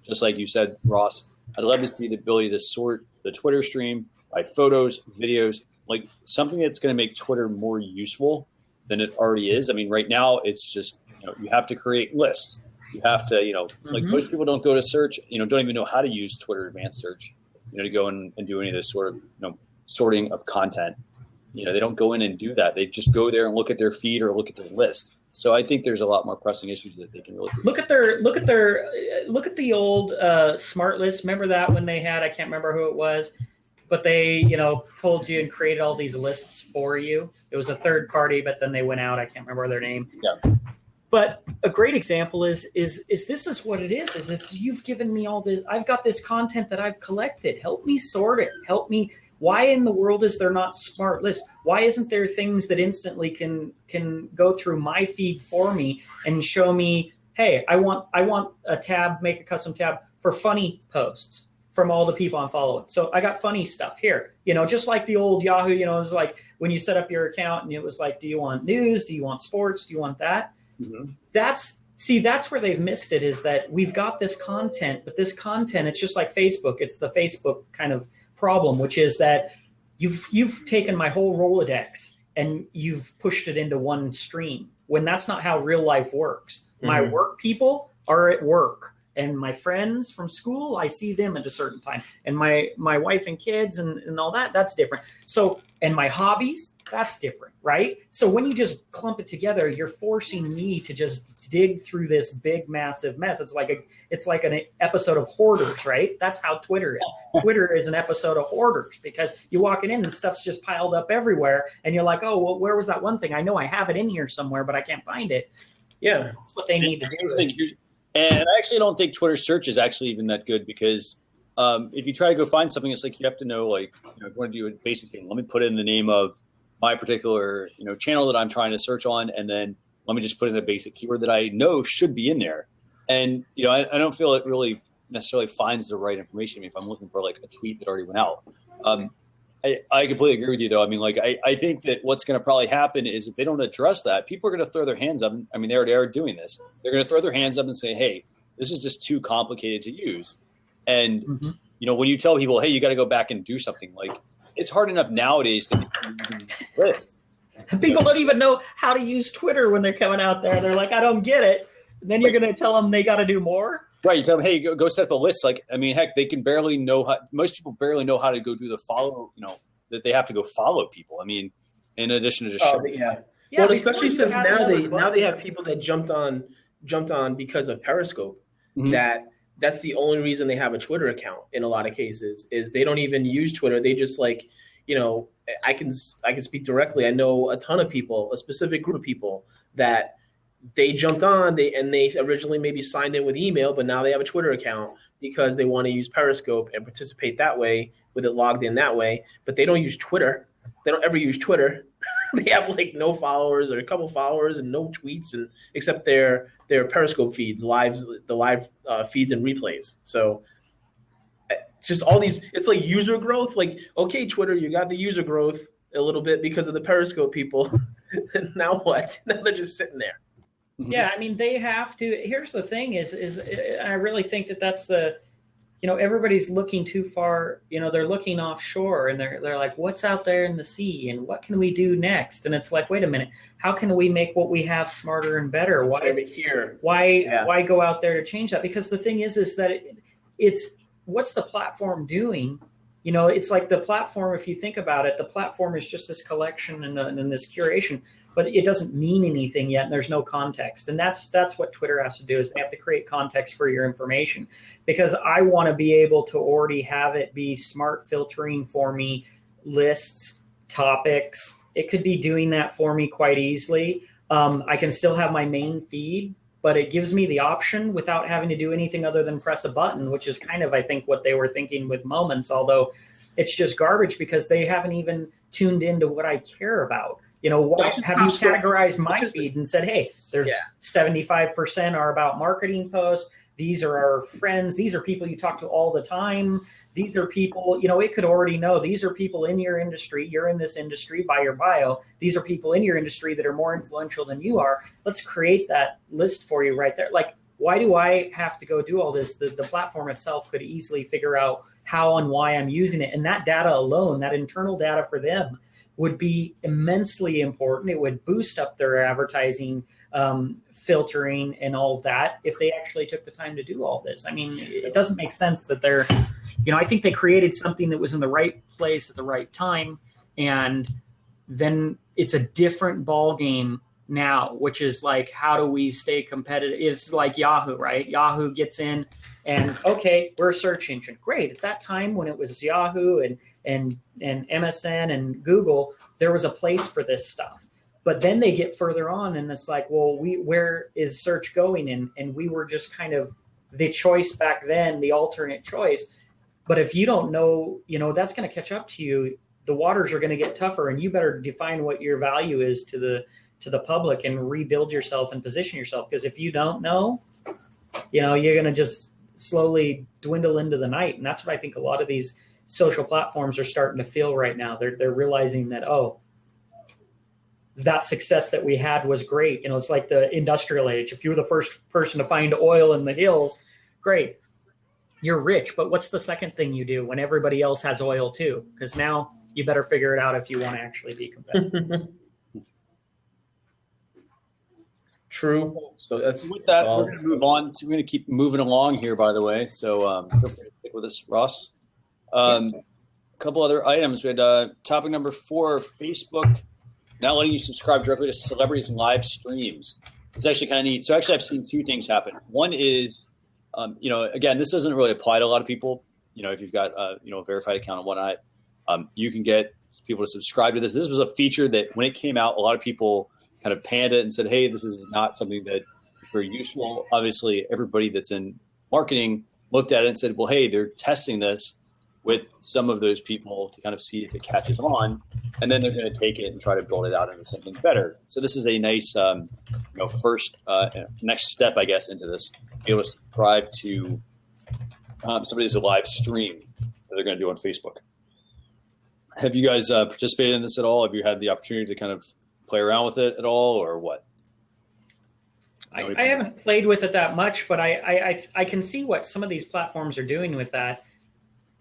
just like you said, Ross, I'd love to see the ability to sort the Twitter stream by photos, videos, like something that's going to make Twitter more useful than it already is. I mean, right now it's just, you have to create lists. You have to, like most people don't go to search, don't even know how to use Twitter Advanced Search, to go in and do any of this sort of, sorting of content. They don't go in and do that. They just go there and look at their feed or look at their list. So I think there's a lot more pressing issues that they can really look at the old smart list. Remember that when they had, I can't remember who it was, but they, told you and created all these lists for you. It was a third party, but then they went out. I can't remember their name. Yeah. But a great example is this is what it is. Is this, you've given me all this, I've got this content that I've collected. Help me sort it. Help me. Why in the world is there not smart lists? Why isn't there things that instantly can go through my feed for me and show me, hey, I want a tab, make a custom tab for funny posts from all the people I'm following. So I got funny stuff here, just like the old Yahoo, it was like when you set up your account and it was like, do you want news? Do you want sports? Do you want that? Mm-hmm. That's where they've missed it, is that we've got this content, but this content, it's just like Facebook. It's the Facebook kind of problem, which is that you've taken my whole Rolodex and you've pushed it into one stream, when that's not how real life works. Mm-hmm. My work people are at work, and my friends from school, I see them at a certain time, and my wife and kids and all that, that's different. So, and my hobbies, that's different, right? So when you just clump it together, you're forcing me to just dig through this big, massive mess. It's like an episode of Hoarders, right? That's how Twitter is. Twitter is an episode of Hoarders, because you're walking in and stuff's just piled up everywhere, and you're like, oh, well, where was that one thing? I know I have it in here somewhere, but I can't find it. Yeah, that's what they need to do. And I actually don't think Twitter search is actually even that good, because if you try to go find something, it's like you have to know, like, if you want to do a basic thing, let me put in the name of my particular channel that I'm trying to search on, and then let me just put in a basic keyword that I know should be in there. And I don't feel it really necessarily finds the right information. I mean, if I'm looking for like a tweet that already went out, I completely agree with you, though. I mean, like, I think that what's going to probably happen is, if they don't address that, people are going to throw their hands up. I mean, they already are doing this. They're going to throw their hands up and say, hey, this is just too complicated to use. And, when you tell people, hey, you got to go back and do something, like, it's hard enough nowadays to do this. People don't even know how to use Twitter when they're coming out there. They're like, I don't get it. And then you're going to tell them they got to do more? Right. You tell them, hey, go set up a list. Like, I mean, heck, they can barely know how. Most people barely know how to go do the follow. That they have to go follow people. I mean, in addition to just showing. Yeah. Well, especially since now they have people that jumped on because of Periscope. Mm-hmm. That's the only reason they have a Twitter account in a lot of cases, is they don't even use Twitter. They just like, I can speak directly. I know a ton of people, a specific group of people that they jumped on, they originally maybe signed in with email, but now they have a Twitter account because they want to use Periscope and participate that way with it logged in that way. But they don't use Twitter. They don't ever use Twitter. They have like no followers or a couple followers and no tweets, and except their Periscope feeds, the live feeds and replays. So just all these, it's like user growth. Like, okay, Twitter, you got the user growth a little bit because of the Periscope people. Now what? Now they're just sitting there. Yeah, I mean, they have to. Here's the thing: is I really think that's the, everybody's looking too far. They're looking offshore, and they're like, what's out there in the sea, and what can we do next? And it's like, wait a minute, how can we make what we have smarter and better? Why go out there to change that? Because the thing is that it's what's the platform doing? It's like the platform, if you think about it, the platform is just this collection and this curation, but it doesn't mean anything yet, and there's no context. And that's what Twitter has to do, is they have to create context for your information, because I want to be able to already have it be smart filtering for me, lists, topics. It could be doing that for me quite easily. I can still have my main feed, but it gives me the option without having to do anything other than press a button, which is kind of, I think, what they were thinking with Moments, although it's just garbage because they haven't even tuned into what I care about. Why have you categorized my feed and said, hey, there's 75% are about marketing posts. These are our friends. These are people you talk to all the time. These are people, it could already know these are people in your industry. You're in this industry by your bio. These are people in your industry that are more influential than you are. Let's create that list for you right there. Like, why do I have to go do all this? The platform itself could easily figure out how and why I'm using it. And that data alone, that internal data for them, would be immensely important. It would boost up their advertising, filtering and all of that if they actually took the time to do all this. I mean, it doesn't make sense that they're, I think they created something that was in the right place at the right time, and then it's a different ball game now, which is like, how do we stay competitive? It's like Yahoo, right? Yahoo gets in and, okay, we're a search engine. Great. At that time when it was Yahoo and MSN and Google, there was a place for this stuff. But then they get further on and it's like, well, where is search going? And we were just kind of the choice back then, the alternate choice. But if you don't know, that's going to catch up to you. The waters are going to get tougher, and you better define what your value is to the public and rebuild yourself and position yourself. Because if you don't know, you're going to just slowly dwindle into the night. And that's what I think a lot of these social platforms are starting to feel right now. They're realizing that, that success that we had was great. It's like the industrial age. If you were the first person to find oil in the hills, great, you're rich. But what's the second thing you do when everybody else has oil too? Because now you better figure it out if you want to actually be competitive. True. So with that, we're going to move on. We're going to keep moving along here, by the way. So feel free to stick with us, Ross. A couple other items. We had topic number 4, Facebook now letting you subscribe directly to celebrities and live streams. It's actually kind of neat. So actually, I've seen 2 things happen. One is, again, this doesn't really apply to a lot of people. If you've got a verified account and whatnot, you can get people to subscribe to this. This was a feature that when it came out, a lot of people kind of panned it and said, hey, this is not something that is very useful. Obviously, everybody that's in marketing looked at it and said, well, hey, they're testing this with some of those people to kind of see if it catches on, and then they're going to take it and try to build it out into something better. So this is a nice, first next step, I guess, into this. Be able to subscribe to somebody's live stream that they're going to do on Facebook. Have you guys participated in this at all? Have you had the opportunity to kind of play around with it at all, or what? I haven't played with it that much, but I can see what some of these platforms are doing with that.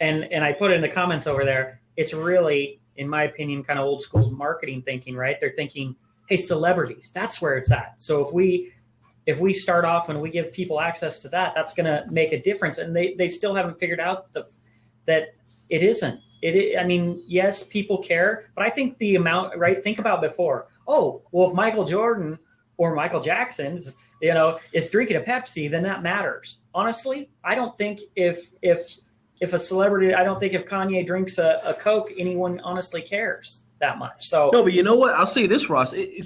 And I put it in the comments over there. It's really, in my opinion, kind of old school marketing thinking, right? They're thinking, hey, celebrities, that's where it's at. So if we start off and we give people access to that, that's going to make a difference. And they still haven't figured out that it isn't. I mean, yes, people care, but I think the amount, right? Think about before. Oh, well, if Michael Jordan or Michael Jackson, is drinking a Pepsi, then that matters. Honestly, I don't think if a celebrity, I don't think if Kanye drinks a Coke, anyone honestly cares that much. So no, but you know what? I'll say this, Ross. We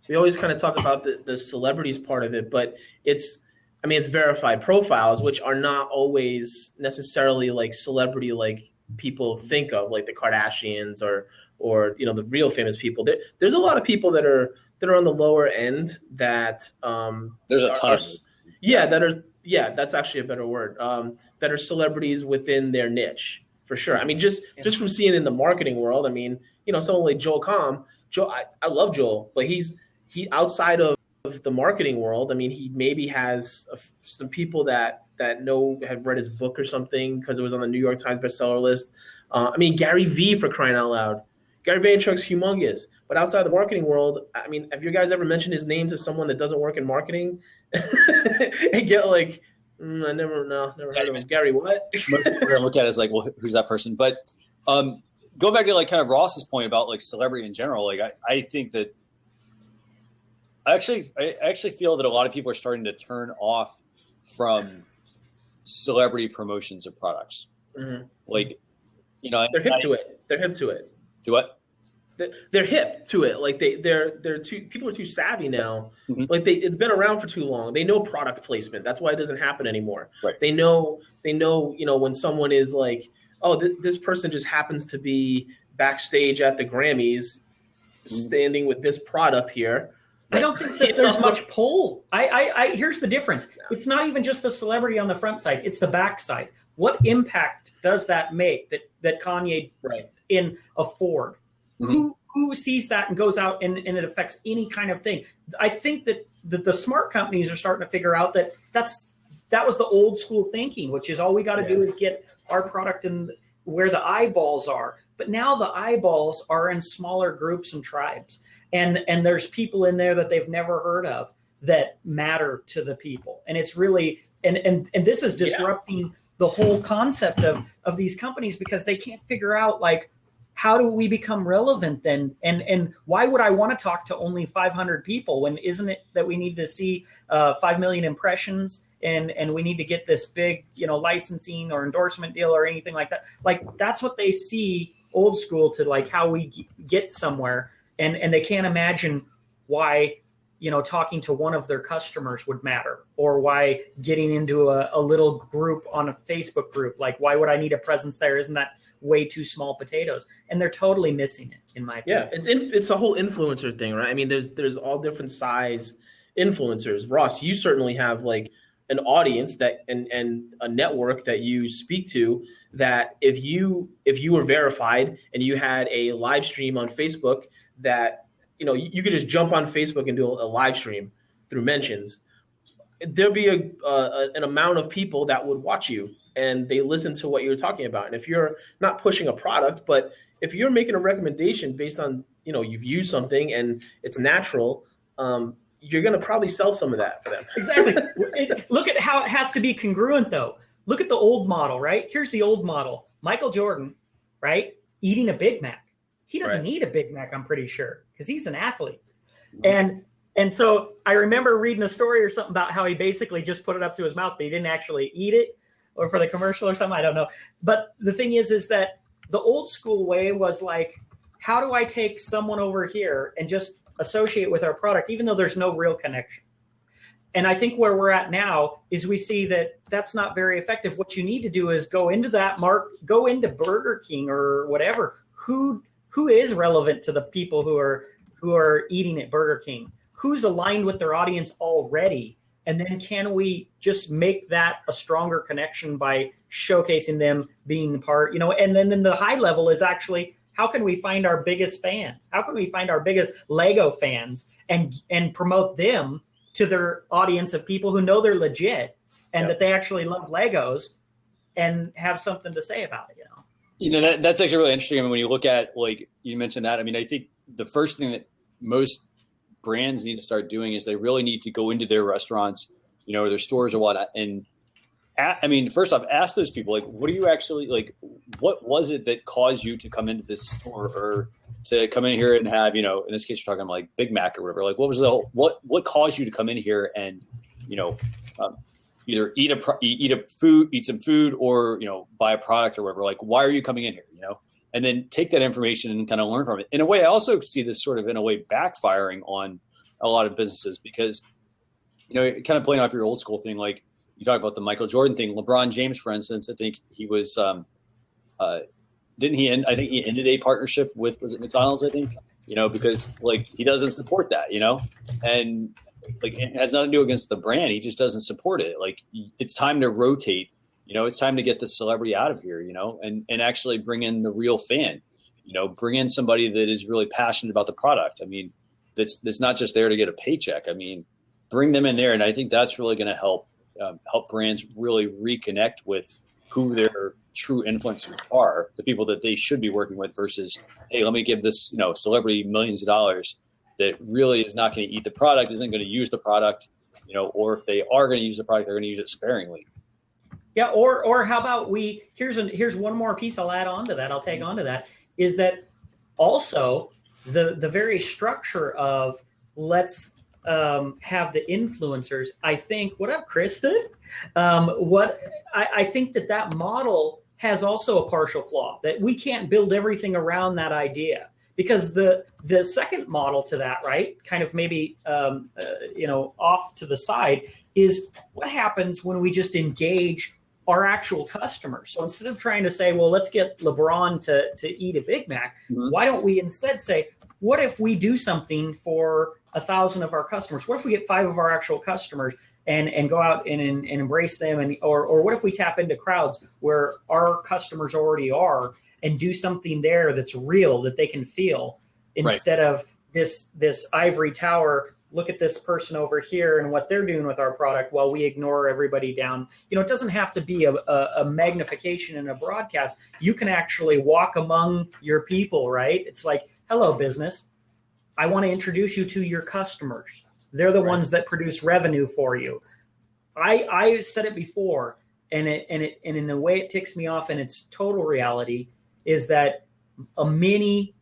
we always kind of talk about the celebrities part of it, but it's verified profiles, which are not always necessarily like celebrity like people think of, like the Kardashians or the real famous people. There's a lot of people that are on the lower end that there's a ton. That's actually a better word. That are celebrities within their niche for sure. I mean, just from seeing in the marketing world. I mean, someone like Joel Comm. I love Joel, but he outside of the marketing world. I mean, he maybe has some people that have read his book or something because it was on the New York Times bestseller list. I mean, Gary Vee, for crying out loud. Gary Vaynerchuk's humongous, but outside the marketing world, I mean, have you guys ever mentioned his name to someone that doesn't work in marketing and get like, I never heard of him. Gary, what? Most people are gonna look at it as like, well, who's that person? But go back to like kind of Ross's point about like celebrity in general. Like, I think that I actually feel that a lot of people are starting to turn off from celebrity promotions of products. Mm-hmm. Like, they're hip to it. They're hip to it. Do what? They're hip to it. Like they're too, people are too savvy now. Mm-hmm. Like it's been around for too long. They know product placement. That's why it doesn't happen anymore. Right. They know, when someone is like, oh, this person just happens to be backstage at the Grammys, standing with this product here. I don't think that there's much pull. Here's the difference. It's not even just the celebrity on the front side. It's the back side. What impact does that make that Kanye in a Ford? Mm-hmm. Who sees that and goes out and it affects any kind of thing? I think that the smart companies are starting to figure out that was the old school thinking, which is all we got to do is get our product in where the eyeballs are. But now the eyeballs are in smaller groups and tribes. And there's people in there that they've never heard of that matter to the people. And it's really, and this is disrupting the whole concept of these companies because they can't figure out, like, how do we become relevant then? And why would I want to talk to only 500 people when isn't it that we need to see 5 million impressions and we need to get this big, licensing or endorsement deal or anything like that? Like, that's what they see old school to, like, how we get somewhere. And they can't imagine why, talking to one of their customers would matter, or why getting into a little group on a Facebook group. Like, why would I need a presence there? Isn't that way too small potatoes? And they're totally missing it, in my opinion. Yeah, it's a whole influencer thing, right? I mean, there's all different size influencers. Ross, you certainly have like an audience that and a network that you speak to, that if you were verified and you had a live stream on Facebook, that you could just jump on Facebook and do a live stream through mentions, there'll be an amount of people that would watch you and they listen to what you're talking about. And if you're not pushing a product, but if you're making a recommendation based on, you've used something and it's natural, you're going to probably sell some of that for them. Exactly. Look at how it has to be congruent, though. Look at the old model, right? Here's the old model. Michael Jordan, right? Eating a Big Mac. He doesn't eat a Big Mac, I'm pretty sure, because he's an athlete. And so I remember reading a story or something about how he basically just put it up to his mouth, but he didn't actually eat it, or for the commercial or something. I don't know. But the thing is that the old school way was like, how do I take someone over here and just associate with our product, even though there's no real connection? And I think where we're at now is we see that that's not very effective. What you need to do is go into go into Burger King or whatever. Who is relevant to the people who are eating at Burger King? Who's aligned with their audience already? And then can we just make that a stronger connection by showcasing them being part, and then the high level is actually, how can we find our biggest fans? How can we find our biggest Lego fans and promote them to their audience of people who know they're legit and that they actually love Legos and have something to say about it, That's actually really interesting. I mean, when you look at, like you mentioned that, I mean, I think the first thing that most brands need to start doing is they really need to go into their restaurants, or their stores or whatnot. And first off, ask those people, like, what are you actually, like, what was it that caused you to come into this store or to come in here and have, in this case, we're talking like Big Mac or whatever. Like, what was what caused you to come in here and, either eat some food or, buy a product or whatever. Like, why are you coming in here, and then take that information and kind of learn from it. In a way, I also see this sort of, in a way, backfiring on a lot of businesses because, kind of playing off your old school thing, like you talk about the Michael Jordan thing, LeBron James, for instance, I think he was, didn't he end? I think he ended a partnership with, was it McDonald's? I think, because like he doesn't support that, and like it has nothing to do against the brand. He just doesn't support it. Like it's time to rotate. It's time to get the celebrity out of here. And actually bring in the real fan. Bring in somebody that is really passionate about the product. I mean, that's not just there to get a paycheck. I mean, bring them in there, and I think that's really going to help brands really reconnect with who their true influencers are, the people that they should be working with versus, hey, let me give this, celebrity millions of dollars that really is not going to eat the product, isn't going to use the product, or if they are going to use the product, they're going to use it sparingly. Yeah. Or how about here's one more piece I'll add on to that. I'll tag on to that is that also the very structure of let's have the influencers. I think, what up, Kristen? I think that model has also a partial flaw, that we can't build everything around that idea, because the second model to that, right, kind of maybe off to the side, is what happens when we just engage our actual customers. So instead of trying to say, well, let's get LeBron to eat a Big Mac, why don't we instead say, what if we do something for 1,000 of our customers? What if we get 5 of our actual customers and go out and embrace them? Or what if we tap into crowds where our customers already are and do something there that's real, that they can feel, instead of this ivory tower, look at this person over here and what they're doing with our product while we ignore everybody down. It doesn't have to be a magnification in a broadcast. You can actually walk among your people, right? It's like, hello, business. I want to introduce you to your customers. They're the ones that produce revenue for you. I said it before, and in a way it ticks me off, and it's total reality, is that many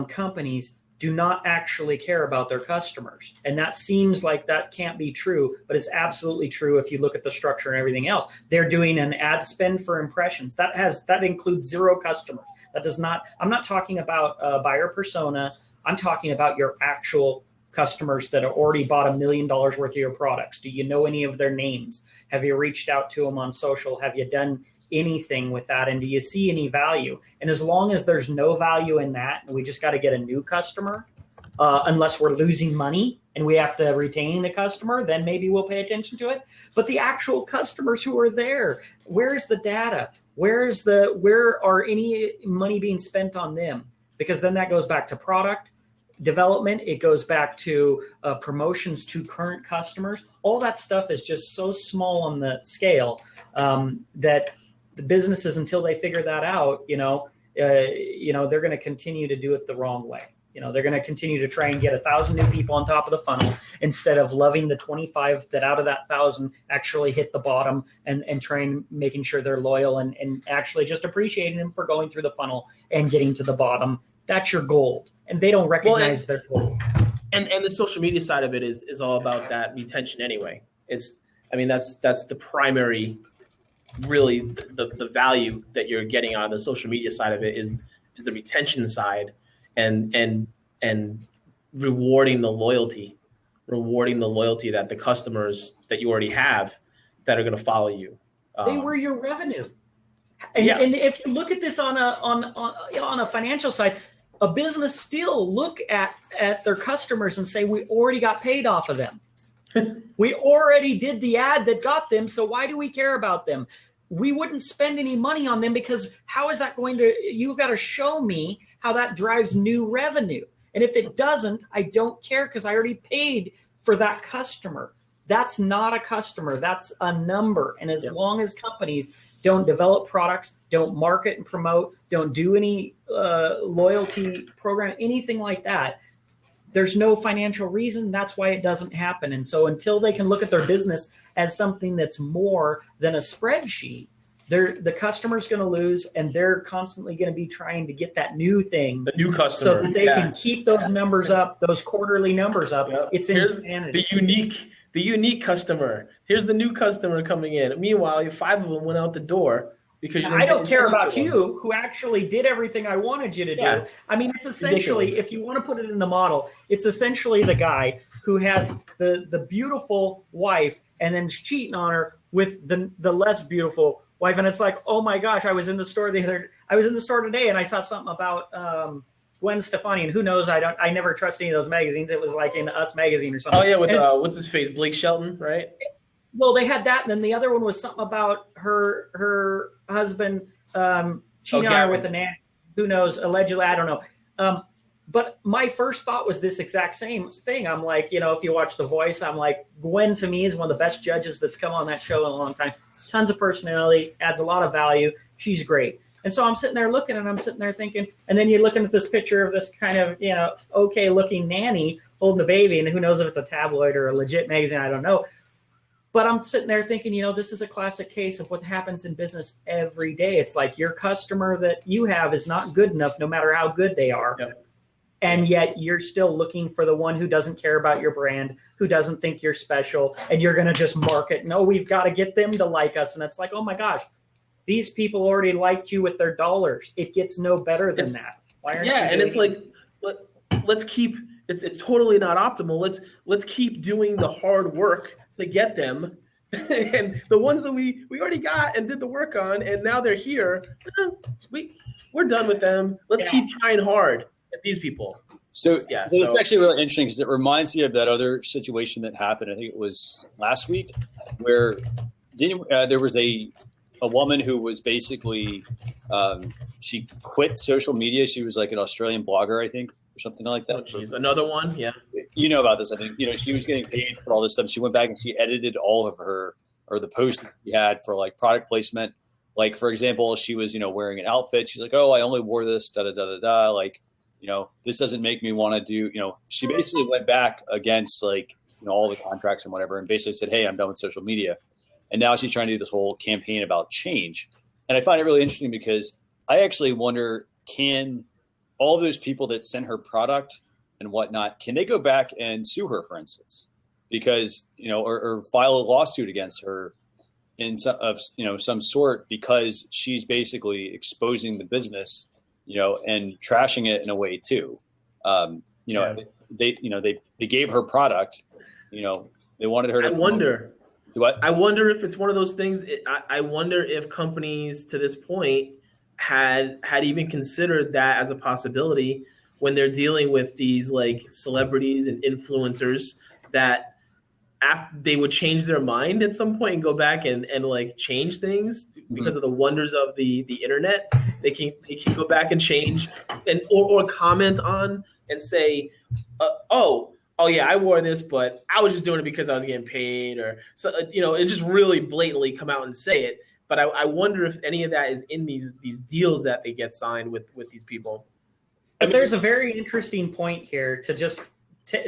companies do not actually care about their customers. And that seems like that can't be true, but it's absolutely true if you look at the structure and everything else. They're doing an ad spend for impressions. That includes 0 customers. That does not, I'm not talking about a buyer persona. I'm talking about your actual customers that have already bought $1 million worth of your products. Do you know any of their names? Have you reached out to them on social? Have you done anything with that? And do you see any value? And as long as there's no value in that, and we just got to get a new customer, unless we're losing money and we have to retain the customer, then maybe we'll pay attention to it. But the actual customers who are there, where's the data? Where are any money being spent on them? Because then that goes back to product development. It goes back to promotions to current customers. All that stuff is just so small on the scale that the businesses, until they figure that out, they're going to continue to do it the wrong way. They're going to continue to try and get 1,000 new people on top of the funnel instead of loving the 25 that out of that 1,000 actually hit the bottom and trying, making sure they're loyal and actually just appreciating them for going through the funnel and getting to the bottom. That's your gold. And they don't recognize their gold. And the social media side of it is all about that retention anyway. That's the primary, really the value that you're getting on the social media side of it is the retention side and rewarding the loyalty that the customers that you already have that are going to follow you. They were your revenue. And if you look at this on a financial side, a business still look at their customers and say, we already got paid off of them. We already did the ad that got them, so why do we care about them? We wouldn't spend any money on them because how is that going to, you've got to show me how that drives new revenue. And if it doesn't, I don't care because I already paid for that customer. That's not a customer, that's a number. And as long as companies don't develop products, don't market and promote, don't do any loyalty program, anything like that, there's no financial reason. That's why it doesn't happen. And so until they can look at their business as something that's more than a spreadsheet, the customer's going to lose, and they're constantly going to be trying to get that new thing, the new customer, so that they can keep those numbers up, those quarterly numbers up. It's insanity. The unique customer. Here's the new customer coming in. Meanwhile, 5 of them went out the door because I don't care about you, who actually did everything I wanted you to do. I mean, it's essentially, ridiculous. If you want to put it in the model, it's essentially the guy who has the beautiful wife and then cheating on her with the less beautiful wife, and it's like, oh my gosh, I was in the store today, and I saw something about Gwen Stefani, and who knows? I never trust any of those magazines. It was like in Us magazine or something. Oh yeah, with what's his face, Blake Shelton, right? Well, they had that, and then the other one was something about her husband cheating on her with a nanny. Who knows? Allegedly, I don't know. But my first thought was this exact same thing. I'm like, if you watch The Voice, I'm like, Gwen to me is one of the best judges that's come on that show in a long time. Tons of personality, adds a lot of value. She's great. And so I'm sitting there looking, and I'm sitting there thinking, and then you're looking at this picture of this kind of, okay looking nanny holding the baby, and who knows if it's a tabloid or a legit magazine, I don't know. But I'm sitting there thinking, this is a classic case of what happens in business every day. It's like your customer that you have is not good enough, no matter how good they are. Yep. And yet you're still looking for the one who doesn't care about your brand, who doesn't think you're special, and you're going to just market. No, we've got to get them to like us. And it's like, oh my gosh, these people already liked you with their dollars. It gets no better than that. Why aren't you and it's like, let's keep. It's totally not optimal. Let's keep doing the hard work to get them, and the ones that we already got and did the work on, and now they're here. We're done with them. Let's keep trying hard at these people. So it's actually really interesting because it reminds me of that other situation that happened. I think it was last week, where there was a woman who was basically she quit social media. She was like an Australian blogger, I think, or something like that. Oh, another one, yeah. You know about this, I think. She was getting paid for all this stuff. She went back and she edited all of the posts that she had for like product placement. Like, for example, she was, wearing an outfit. She's like, oh, I only wore this, da-da-da-da-da. Like, this doesn't make me want to do, she basically went back against like, all the contracts and whatever, and basically said, hey, I'm done with social media. And now she's trying to do this whole campaign about change. And I find it really interesting because I actually wonder, can all of those people that sent her product and whatnot, can they go back and sue her, for instance? Because, or file a lawsuit against her in some sort, because she's basically exposing the business, and trashing it in a way too. They gave her product, they wanted her to. I wonder if it's one of those things. I wonder if companies to this point had even considered that as a possibility when they're dealing with these like celebrities and influencers, that after they would change their mind at some point and go back and like change things because of the wonders of the internet. They can go back and change or comment on and say, oh yeah, I wore this, but I was just doing it because I was getting paid, or so it just really blatantly come out and say it. But I wonder if any of that is in these deals that they get signed with these people. But there's a very interesting point here to just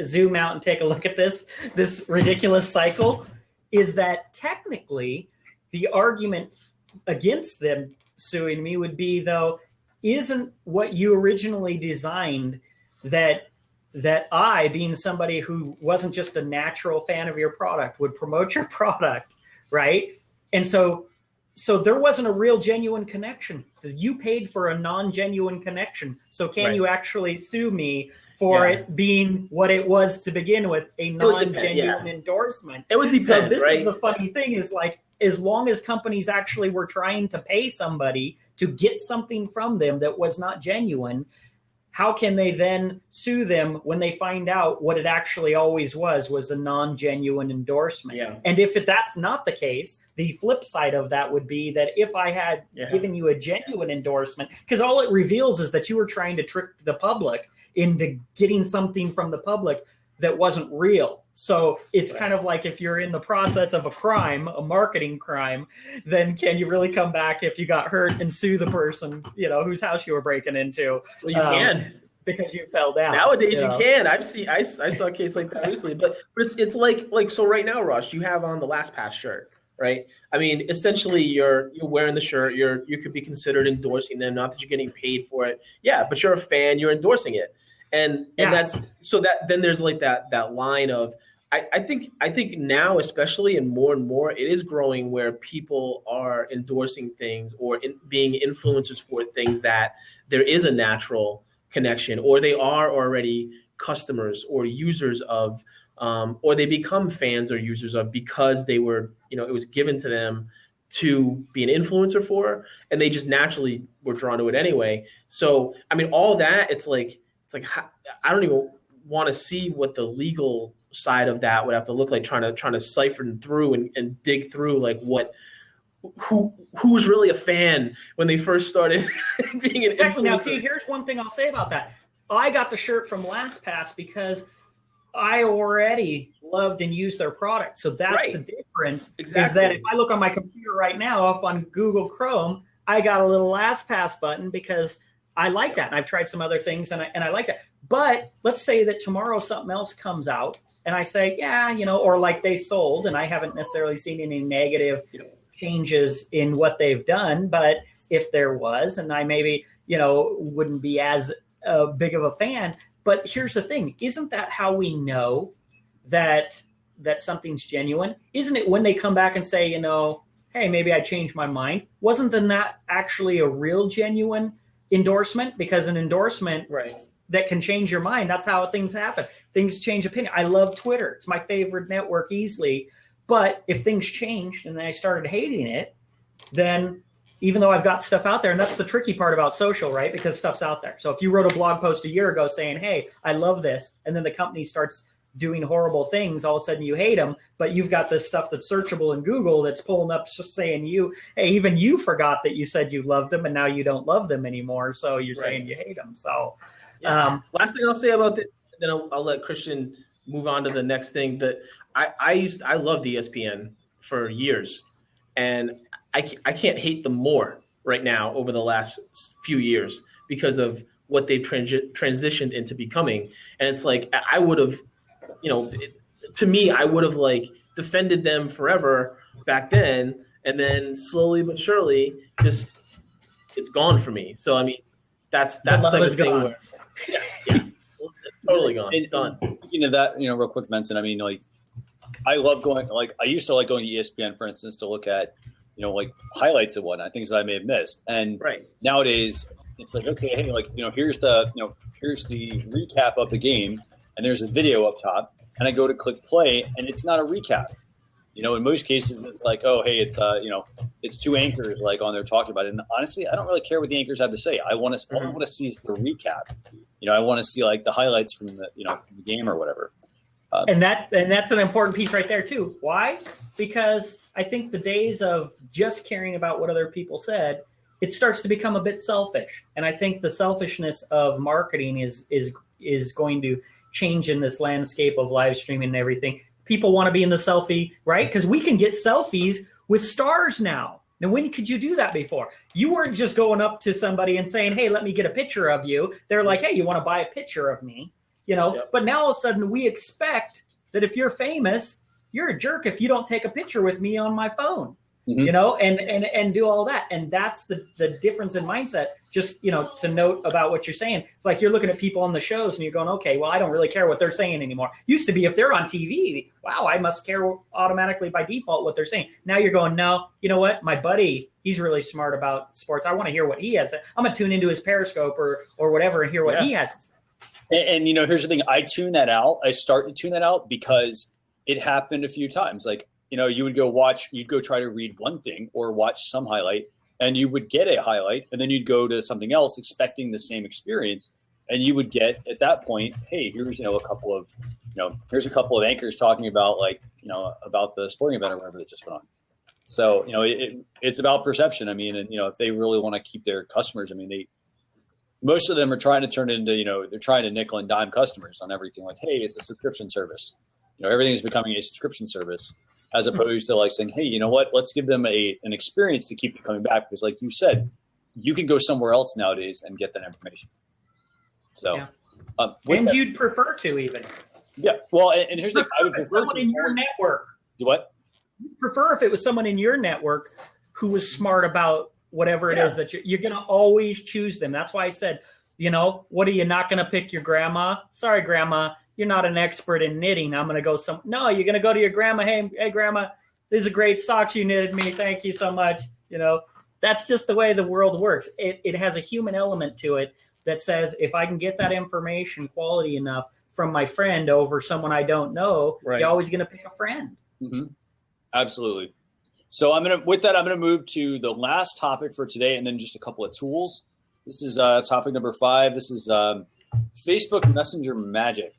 zoom out and take a look at this ridiculous cycle, is that technically the argument against them suing me would be, though, isn't what you originally designed that I, being somebody who wasn't just a natural fan of your product, would promote your product, right? And so there wasn't a real genuine connection. You paid for a non-genuine connection. So can you actually sue me for it being what it was to begin with, a non-genuine endorsement? It would depend, so this is the funny thing, is like, as long as companies actually were trying to pay somebody to get something from them that was not genuine, how can they then sue them when they find out what it actually always was a non-genuine endorsement? Yeah. And if that's not the case, the flip side of that would be that if I had given you a genuine endorsement, because all it reveals is that you were trying to trick the public into getting something from the public that wasn't real. So it's kind of like, if you're in the process of a crime, a marketing crime, then can you really come back if you got hurt and sue the person, whose house you were breaking into? Well, you can, because you fell down. Nowadays you can. I saw a case like that recently, but it's like so right now, Rush, you have on the LastPass shirt, right? I mean, essentially you're wearing the shirt. You could be considered endorsing them, not that you're getting paid for it. Yeah, but you're a fan. You're endorsing it. And that's so that then there's like that line of, I think now, especially and more, it is growing where people are endorsing things or being influencers for things that there is a natural connection, or they are already customers or users of, or they become fans or users of because they were, it was given to them to be an influencer for, and they just naturally were drawn to it anyway. So, I mean, all that, it's like I don't even want to see what the legal side of that would have to look like, trying to siphon through and dig through like who was really a fan when they first started being an influencer. Now, see, here's one thing I'll say about that. I got the shirt from LastPass because I already loved and used their product. So that's the difference. Exactly. Is that if I look on my computer right now up on Google Chrome, I got a little LastPass button because I like that. And I've tried some other things and I like that. But let's say that tomorrow something else comes out and I say, yeah, or like they sold, and I haven't necessarily seen any negative changes in what they've done. But if there was, and I maybe, wouldn't be as big of a fan. But here's the thing. Isn't that how we know that something's genuine? Isn't it when they come back and say, hey, maybe I changed my mind? Wasn't that actually a real genuine endorsement? Because an endorsement that can change your mind, that's how things happen. Things change opinion. I love Twitter. It's my favorite network easily. But if things changed and then I started hating it, then even though I've got stuff out there, and that's the tricky part about social, right? Because stuff's out there. So if you wrote a blog post a year ago saying, hey, I love this, and then the company starts doing horrible things, all of a sudden you hate them, but you've got this stuff that's searchable in Google that's pulling up saying hey, even you forgot that you said you loved them and now you don't love them anymore. So you're saying you hate them. So last thing I'll say about this, then I'll let Christian move on to the next thing. That I loved ESPN for years, and I can't hate them more right now over the last few years because of what they've transitioned into becoming. And it's like, I would have, to me, I would have like defended them forever back then. And then slowly but surely, just it's gone for me. So, I mean, that's the type of thing where, it's totally gone. And, done. That, real quick, Vincent, I mean, like, I love going, like, I used to like going to ESPN, for instance, to look at, like highlights and whatnot, things that I may have missed. And nowadays it's like, okay, hey, like, here's the recap of the game, and there's a video up top, and I go to click play, and it's not a recap. In most cases it's like, oh, hey, it's it's two anchors like on there talking about it. And honestly, I don't really care what the anchors have to say. I want to see the recap. I want to see like the highlights from the the game or whatever. And that's an important piece right there too. Why? Because I think the days of just caring about what other people said, it starts to become a bit selfish. And I think the selfishness of marketing is going to change in this landscape of live streaming and everything. People want to be in the selfie, right? Because we can get selfies with stars now. Now, when could you do that before? You weren't just going up to somebody and saying, hey, let me get a picture of you. They're like, hey, you want to buy a picture of me? But now all of a sudden we expect that if you're famous, you're a jerk if you don't take a picture with me on my phone, and do all that. And that's the difference in mindset. Just, to note about what you're saying. It's like you're looking at people on the shows and you're going, okay, well, I don't really care what they're saying anymore. Used to be if they're on TV, wow, I must care automatically by default what they're saying. Now you're going, no, you know what? My buddy, he's really smart about sports. I want to hear what he has. I'm going to tune into his Periscope or whatever and hear what he has to say. And here's the thing. I tune that out. I start to tune that out because it happened a few times. Like, you'd go try to read one thing or watch some highlight, and you would get a highlight, and then you'd go to something else expecting the same experience, and you would get at that point, hey, here's a couple of anchors talking about about the sporting event or whatever that just went on. So it's about perception. I mean, and if they really want to keep their customers, I mean most of them are trying to turn it into, they're trying to nickel and dime customers on everything. Like, hey, it's a subscription service. Everything is becoming a subscription service, as opposed to like saying, hey, you know what? Let's give them an experience to keep them coming back. Because like you said, you can go somewhere else nowadays and get that information. So, and you'd prefer to even. Yeah. Well, and here's the thing. I would prefer someone in your network. Do what? You'd prefer if it was someone in your network who was smart about whatever it is that you're going to always choose them. That's why I said, what are you not going to pick your grandma? Sorry, grandma. you're not an expert in knitting. I'm going to go no, you're going to go to your grandma. Hey, grandma, these are great socks you knitted me. Thank you so much. That's just the way the world works. It has a human element to it that says, if I can get that information quality enough from my friend over someone I don't know, you're always going to pick a friend. Mm-hmm. Absolutely. So with that, I'm going to move to the last topic for today, and then just a couple of tools. This is topic number 5. This is Facebook Messenger magic.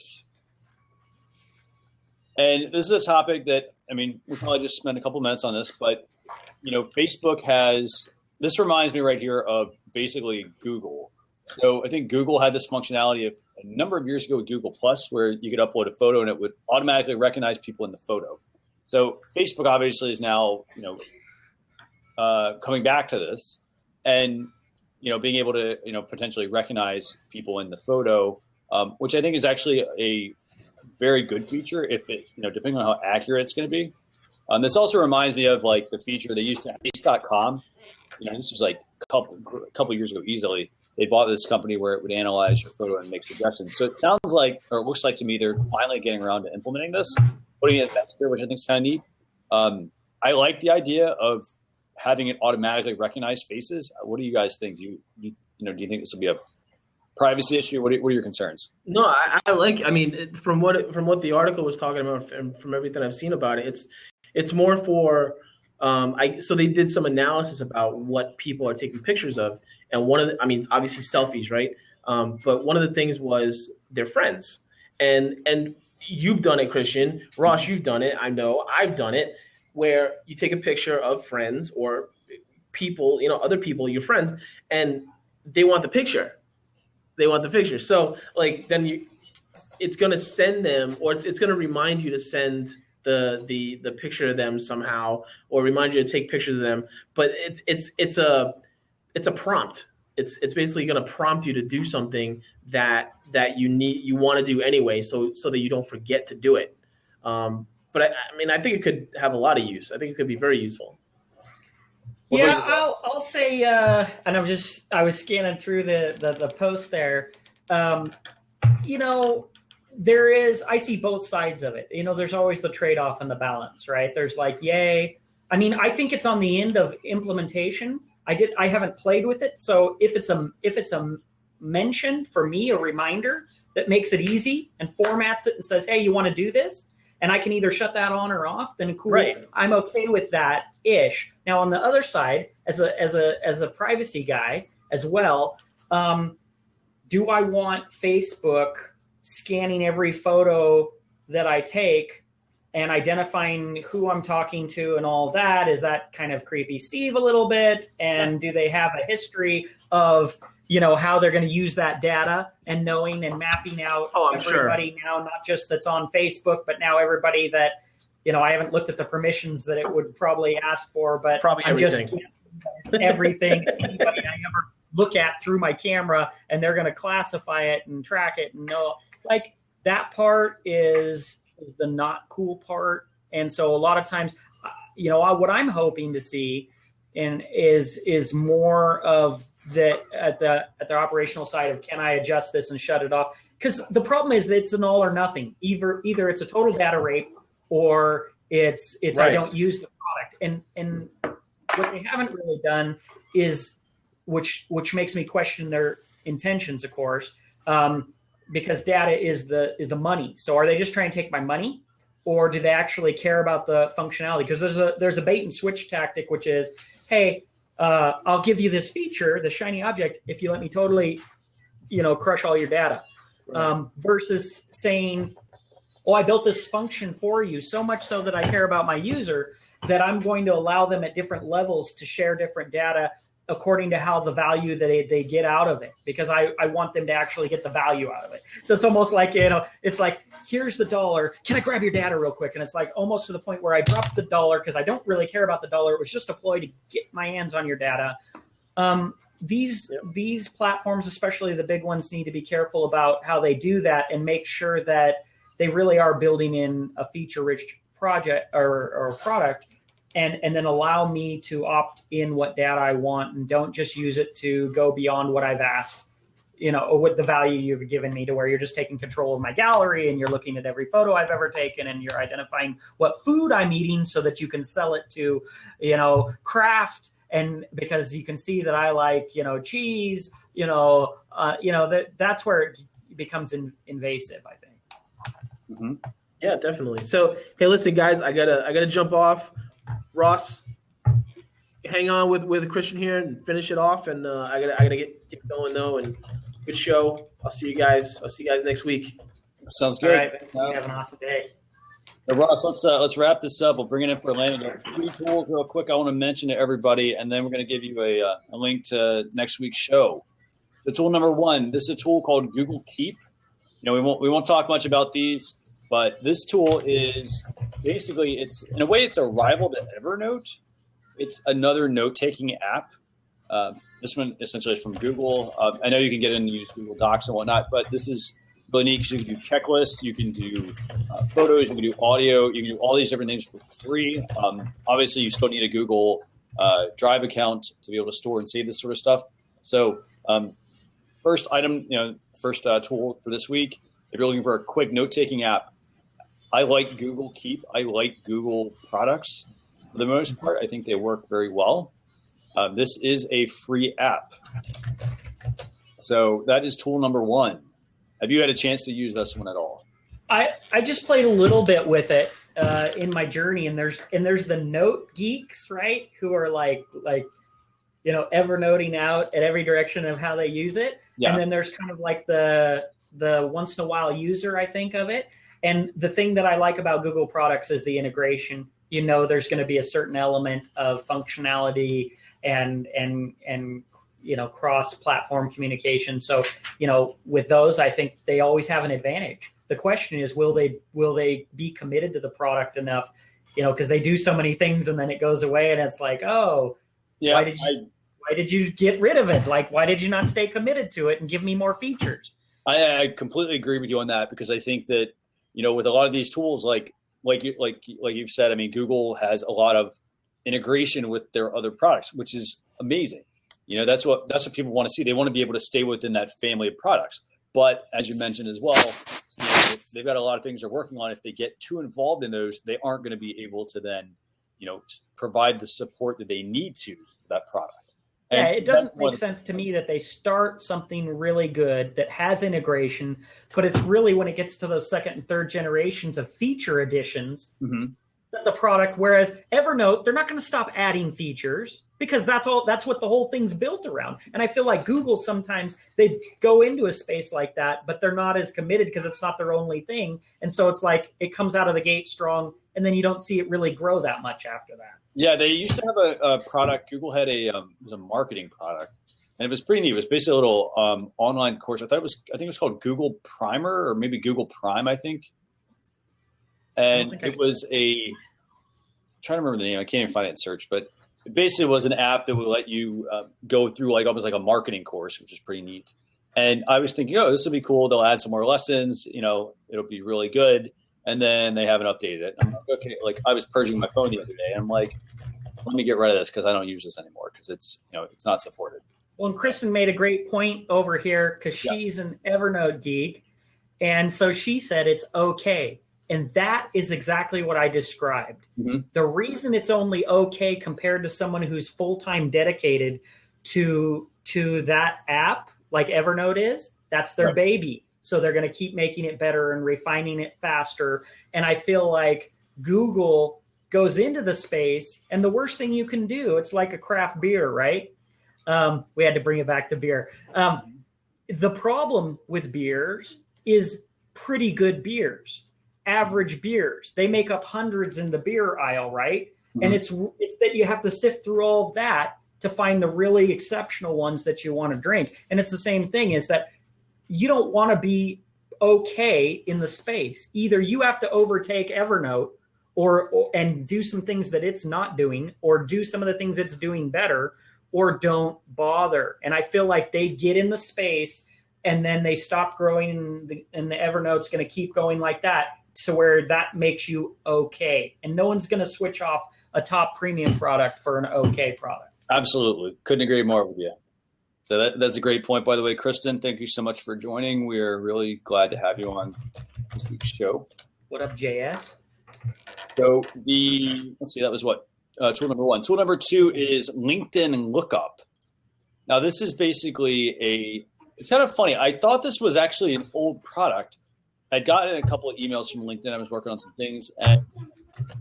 And this is a topic that, we'll probably just spend a couple minutes on this, but, Facebook this reminds me right here of basically Google. So I think Google had this functionality a number of years ago with Google Plus, where you could upload a photo and it would automatically recognize people in the photo. So Facebook obviously is now, coming back to this and, being able to, potentially recognize people in the photo, which I think is actually a very good feature if it, depending on how accurate it's going to be. This also reminds me of like the feature they used to have, Face.com. This was like a couple years ago easily. They bought this company where it would analyze your photo and make suggestions. So it sounds like, or it looks like to me, they're finally getting around to implementing this, putting it in Messenger, which I think is kind of neat. I like the idea of having it automatically recognize faces. What do you guys think? Do you think this will be a privacy issue? What are your concerns? No, I like. From what the article was talking about, and from everything I've seen about it, it's more for. So they did some analysis about what people are taking pictures of, and one of the, obviously selfies, right? But one of the things was their friends, and you've done it, Christian. Ross, you've done it. I know I've done it, where you take a picture of friends or people, other people, your friends, and they want the picture. So then it's going to send them, or it's going to remind you to send the picture of them somehow, or remind you to take pictures of them. But it's a prompt. It's basically going to prompt you to do something that you want to do anyway, so that you don't forget to do it. But I think it could have a lot of use. I think it could be very useful. Yeah, I'll say, and I was scanning through the post there. I see both sides of it. There's always the trade-off and the balance, right? There's like, yay. I think it's on the end of implementation. I haven't played with it. So if it's a mention for me, a reminder that makes it easy and formats it and says, hey, you want to do this? And I can either shut that on or off, then cool. Right. I'm okay with that ish. Now on the other side, as a privacy guy as well, do I want Facebook scanning every photo that I take and identifying who I'm talking to and all that? Is that kind of creepy Steve a little bit? And do they have a history of, how they're going to use that data and knowing and mapping out everybody now, not just that's on Facebook, but now everybody that, I haven't looked at the permissions that it would probably ask for, but probably everything. Everything, anybody I ever look at through my camera, and they're going to classify it and track it and know. Like, that part is the not cool part. And so a lot of times, what I'm hoping to see is more of that at the operational side of, can I adjust this and shut it off? Because the problem is that it's an all or nothing. Either it's a total data rape, or it's right. I don't use the product. And what they haven't really done is, which makes me question their intentions, of course, because data is the money. So are they just trying to take my money, or do they actually care about the functionality? Because there's a bait and switch tactic, which is, hey, I'll give you this feature, the shiny object, if you let me totally, crush all your data, right. Versus saying, oh, I built this function for you, so much so that I care about my user that I'm going to allow them at different levels to share different data according to how the value that they get out of it, because I want them to actually get the value out of it. So it's almost like, it's like, here's the $1. Can I grab your data real quick? And it's like almost to the point where I dropped the $1 because I don't really care about the $1. It was just a ploy to get my hands on your data. These platforms, especially the big ones, need to be careful about how they do that and make sure that they really are building in a feature-rich project or product, and then allow me to opt in what data I want, and don't just use it to go beyond what I've asked with the value you've given me, to where you're just taking control of my gallery and you're looking at every photo I've ever taken and you're identifying what food I'm eating so that you can sell it to, Kraft. And because you can see that I like, cheese, that's where it becomes invasive, I think. Mm-hmm. Yeah, definitely. So, hey, listen, guys, I gotta jump off. Ross, hang on with Christian here and finish it off. And I gotta get going though. And good show. I'll see you guys next week. Sounds good. All right. Have an awesome day. Ross, let's wrap this up. We'll bring it in for Landon. 3 tools real quick I want to mention to everybody, and then we're going to give you a link to next week's show. So tool number 1, this is a tool called Google Keep. We won't talk much about these, but this tool is basically, it's a rival to Evernote. It's another note-taking app. This one essentially is from Google. I know you can get in and use Google Docs and whatnot, but this is really neat because you can do checklists, you can do photos, you can do audio, you can do all these different things for free. Obviously, you still need a Google Drive account to be able to store and save this sort of stuff. So first tool for this week, if you're looking for a quick note-taking app, I like Google Keep. I like Google products. For the most part, I think they work very well. This is a free app. So that is tool number 1. Have you had a chance to use this one at all? I just played a little bit with it in my journey, and there's the note geeks, right? Who are like Evernoting out at every direction of how they use it. Yeah. And then there's kind of like the once in a while user, I think, of it. And the thing that I like about Google products is the integration. There's going to be a certain element of functionality and cross-platform communication. So, with those, I think they always have an advantage. The question is, will they be committed to the product enough? Because they do so many things and then it goes away and it's like, oh, yeah, why did you get rid of it? Like, why did you not stay committed to it and give me more features? I completely agree with you on that, because I think that, with a lot of these tools, like you've said, I mean, Google has a lot of integration with their other products, which is amazing. That's what people want to see. They want to be able to stay within that family of products. But as you mentioned as well, they've got a lot of things they're working on. If they get too involved in those, they aren't going to be able to then, provide the support that they need to for that product. Yeah, it doesn't make sense to me that they start something really good that has integration, but it's really when it gets to those second and third generations of feature additions, that the product, whereas Evernote, they're not going to stop adding features because that's what the whole thing's built around. And I feel like Google, sometimes they go into a space like that, but they're not as committed because it's not their only thing. And so it's like it comes out of the gate strong, and then you don't see it really grow that much after that. Yeah, they used to have a product. Google had it was a marketing product, and it was pretty neat. It was basically a little online course. I think it was called Google Primer, or maybe Google Prime, I think. And it was I'm trying to remember the name. I can't even find it in search, but it basically was an app that would let you go through almost like a marketing course, which is pretty neat. And I was thinking, this will be cool. They'll add some more lessons. It'll be really good. And then they haven't updated it. I'm like, okay. Like, I was purging my phone the other day, and I'm like, let me get rid of this because I don't use this anymore because it's not supported. Well, and Kristen made a great point over here because she's an Evernote geek, and so she said it's okay. And that is exactly what I described. Mm-hmm. The reason it's only okay compared to someone who's full-time dedicated to that app, like Evernote is, that's their baby. So they're going to keep making it better and refining it faster. And I feel like Google goes into the space, and the worst thing you can do, it's like a craft beer, right? We had to bring it back to beer. The problem with beers is pretty good beers. Average beers, they make up hundreds in the beer aisle, right? Mm-hmm. And it's that you have to sift through all of that to find the really exceptional ones that you want to drink. And it's the same thing, is that you don't want to be okay in the space. Either you have to overtake Evernote and do some things that it's not doing, or do some of the things it's doing better, or don't bother. And I feel like they get in the space and then they stop growing, and the Evernote's going to keep going like that, to where that makes you okay. And no one's going to switch off a top premium product for an okay product. Absolutely. Couldn't agree more with you. So that's a great point, by the way. Kristen, thank you so much for joining. We are really glad to have you on this week's show. What up, JS? So let's see, that was what? Tool number 1. Tool number 2 is LinkedIn Lookup. Now, this is basically it's kind of funny. I thought this was actually an old product. I'd gotten a couple of emails from LinkedIn. I was working on some things. And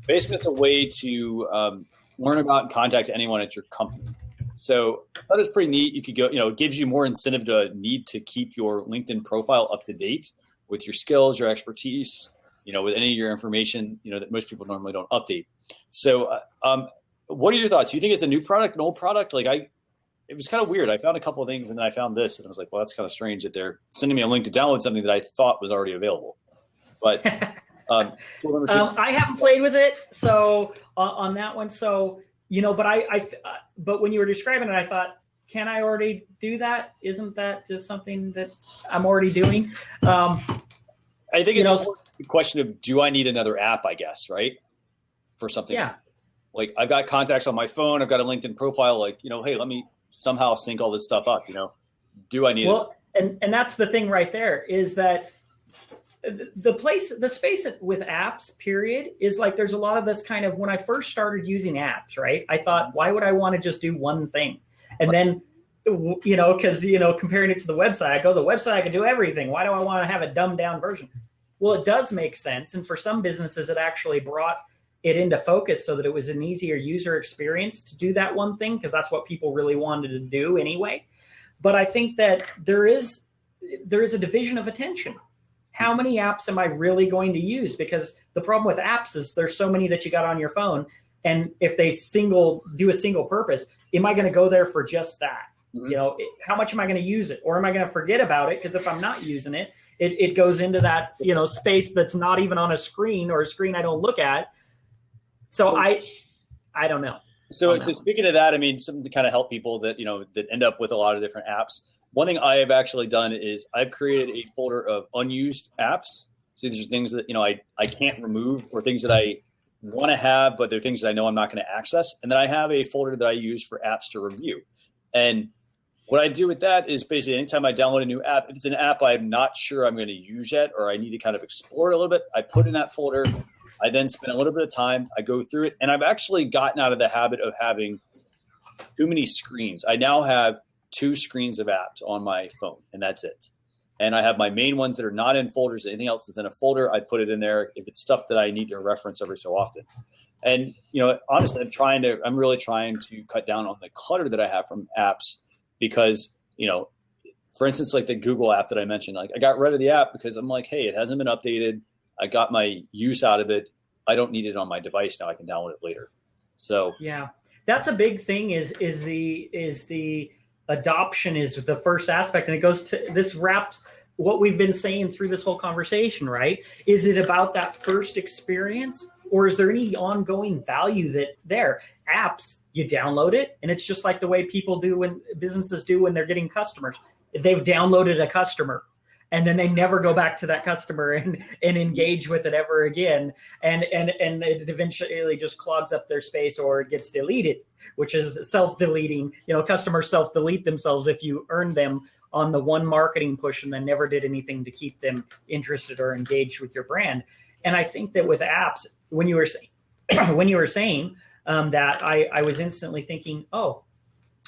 basically, it's a way to learn about and contact anyone at your company. So that is pretty neat. You could go, it gives you more incentive to need to keep your LinkedIn profile up to date with your skills, your expertise, with any of your information, that most people normally don't update. So what are your thoughts? Do you think it's a new product, an old product? It was kind of weird. I found a couple of things and then I found this and I was like, well, that's kind of strange that they're sending me a link to download something that I thought was already available. But I haven't played with it. So on that one, but when you were describing it, I thought, can I already do that? Isn't that just something that I'm already doing? I think it's a question of, do I need another app, I guess, right? For something. Yeah. Like I've got contacts on my phone. I've got a LinkedIn profile. Hey, let me somehow sync all this stuff up. Do I need it? And that's the thing right there is that the space with apps, period, is like there's a lot of this kind of, when I first started using apps, right? I thought, why would I want to just do one thing? And then, because, comparing it to the website, I go to the website, I can do everything. Why do I want to have a dumbed down version? Well, it does make sense. And for some businesses, it actually brought it into focus so that it was an easier user experience to do that one thing, because that's what people really wanted to do anyway. But I think that there is a division of attention. How many apps am I really going to use? Because the problem with apps is there's so many that you got on your phone. And if they do a single purpose, am I going to go there for just that? Mm-hmm. How much am I going to use it? Or am I going to forget about it? Because if I'm not using it, it goes into that, space that's not even on a screen, or a screen I don't look at. So I don't know. So speaking of that, something to kind of help people that, that end up with a lot of different apps. One thing I have actually done is I've created a folder of unused apps. So these are things that, I can't remove, or things that I want to have, but they're things that I know I'm not going to access. And then I have a folder that I use for apps to review. And what I do with that is basically anytime I download a new app, if it's an app I'm not sure I'm going to use yet, or I need to kind of explore it a little bit, I put in that folder. I then spend a little bit of time. I go through it. And I've actually gotten out of the habit of having too many screens. I now have 2 screens of apps on my phone, and that's it. And I have my main ones that are not in folders. Anything else is in a folder, I put it in there if it's stuff that I need to reference every so often. And, honestly, I'm really trying to cut down on the clutter that I have from apps, because, for instance, like the Google app that I mentioned, I got rid of the app because I'm like, hey, it hasn't been updated. I got my use out of it. I don't need it on my device now. I can download it later. So yeah, that's a big thing. Is the adoption is the first aspect, and it goes to this wraps what we've been saying through this whole conversation, right? Is it about that first experience, or is there any ongoing value there? Apps, you download it, and it's just like the way people do when businesses do when they're getting customers. They've downloaded a customer, and then they never go back to that customer and engage with it ever again. And it eventually just clogs up their space, or it gets deleted, which is self-deleting. Customers self-delete themselves if you earn them on the one marketing push and then never did anything to keep them interested or engaged with your brand. And I think that with apps, when you were saying that, I was instantly thinking,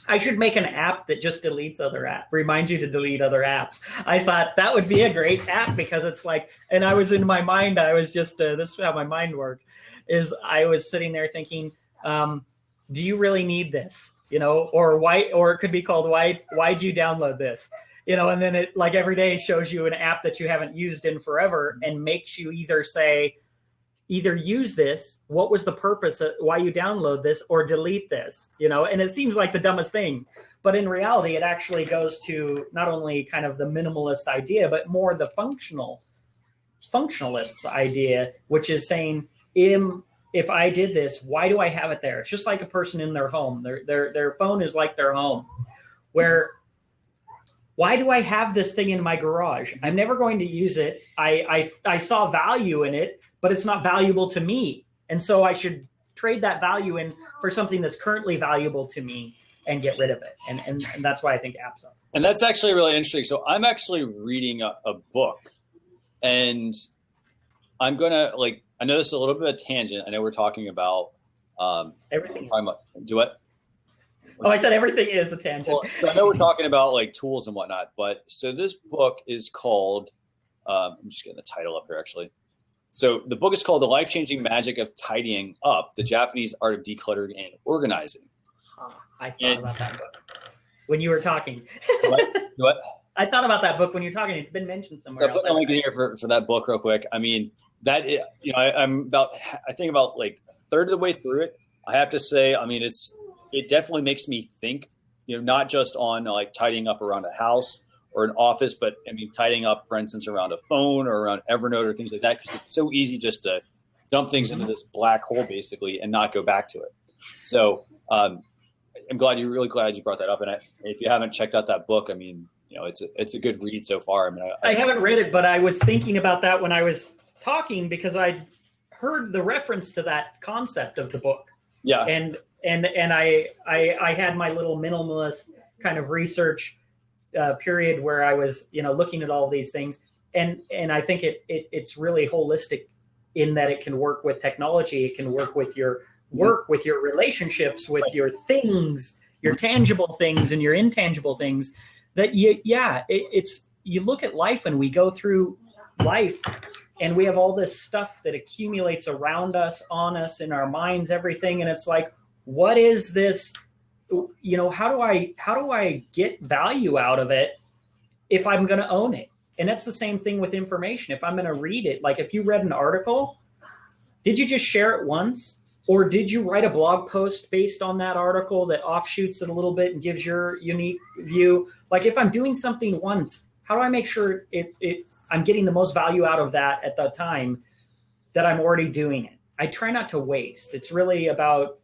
I should make an app that just deletes other apps, reminds you to delete other apps. I thought that would be a great app, because it's like, and I was in my mind, I was just, this is how my mind worked, is I was sitting there thinking, do you really need this? Or why, or it could be called, why'd you download this? And then it, like, every day shows you an app that you haven't used in forever and makes you either use this, what was the purpose of why you download this, or delete this, and it seems like the dumbest thing, but in reality, it actually goes to not only kind of the minimalist idea, but more the functionalist's idea, which is saying, if I did this, why do I have it there? It's just like a person in their home. Their phone is like their home, where why do I have this thing in my garage? I'm never going to use it. I saw value in it, but it's not valuable to me. And so I should trade that value in for something that's currently valuable to me. and get rid of it. And that's why I think apps are. And that's actually really interesting. So I'm actually reading a book, and I'm going to, like, I know this is a little bit of a tangent. I know we're talking about everything. Do what? Oh, I said everything is a tangent. Well, so I know we're talking about like tools and whatnot, but so this book is called, I'm just getting the title up here actually. So the book is called The Life-Changing Magic of Tidying Up, the Japanese Art of Decluttering and Organizing. I thought about that book when you were talking. What? I thought about that book when you're talking. It's been mentioned somewhere. So put a link in here for that book real quick. I mean, I'm I think about like a third of the way through it. I have to say, I mean, it definitely makes me think, not just on like tidying up around a house or an office, but I mean, tidying up, for instance, around a phone or around Evernote or things like that, because it's so easy just to dump things into this black hole basically and not go back to it. So I'm really glad you brought that up. And if you haven't checked out that book, I mean, it's a good read so far. I mean, I haven't read it, but I was thinking about that when I was talking because I heard the reference to that concept of the book. Yeah. And I had my little minimalist kind of research period where I was, looking at all these things. And I think it's really holistic in that it can work with technology. It can work with your work, with your relationships, with your things, your tangible things and your intangible things that you look at life and we go through life and we have all this stuff that accumulates around us, on us, in our minds, everything. And it's like, what is this? How do I get value out of it if I'm going to own it? And that's the same thing with information. If I'm going to read it, like if you read an article, did you just share it once? Or did you write a blog post based on that article that offshoots it a little bit and gives your unique view? Like if I'm doing something once, how do I make sure I'm getting the most value out of that at the time that I'm already doing it? I try not to waste. It's really about,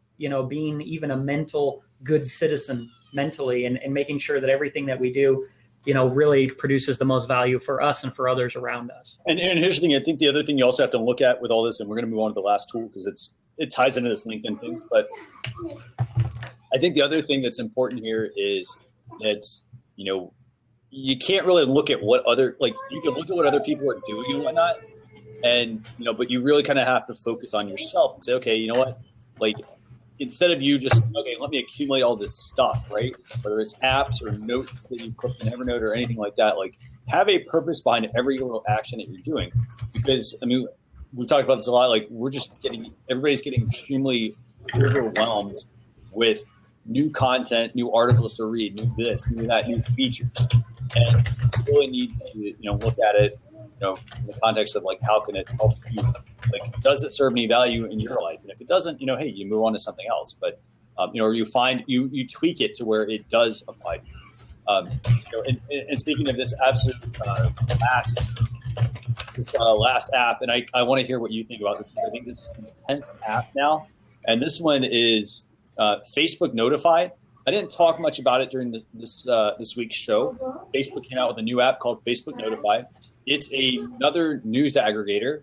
being even a mental good citizen mentally and making sure that everything that we do, really produces the most value for us and for others around us. And here's the thing. I think the other thing you also have to look at with all this, and we're going to move on to the last tool because it ties into this LinkedIn thing. But I think the other thing that's important here is that, you can't really look at what you can look at what other people are doing and whatnot. And, but you really kind of have to focus on yourself and say, okay, you know what, like, instead of you just, okay, let me accumulate all this stuff, right? Whether it's apps or notes that you put in Evernote or anything like that, like have a purpose behind every little action that you're doing. Because, I mean, we talked about this a lot, like everybody's getting extremely overwhelmed with new content, new articles to read, new this, new that, new features. And you really need to, look at it, in the context of like, how can it help you? Like, does it serve any value in your life? And if it doesn't, hey, you move on to something else. But, or you find you tweak it to where it does apply to you. And speaking of this absolute last app, and I want to hear what you think about this, because I think this is the 10th app now. And this one is Facebook Notify. I didn't talk much about it during this week's show. Facebook came out with a new app called Facebook Notify. It's another news aggregator.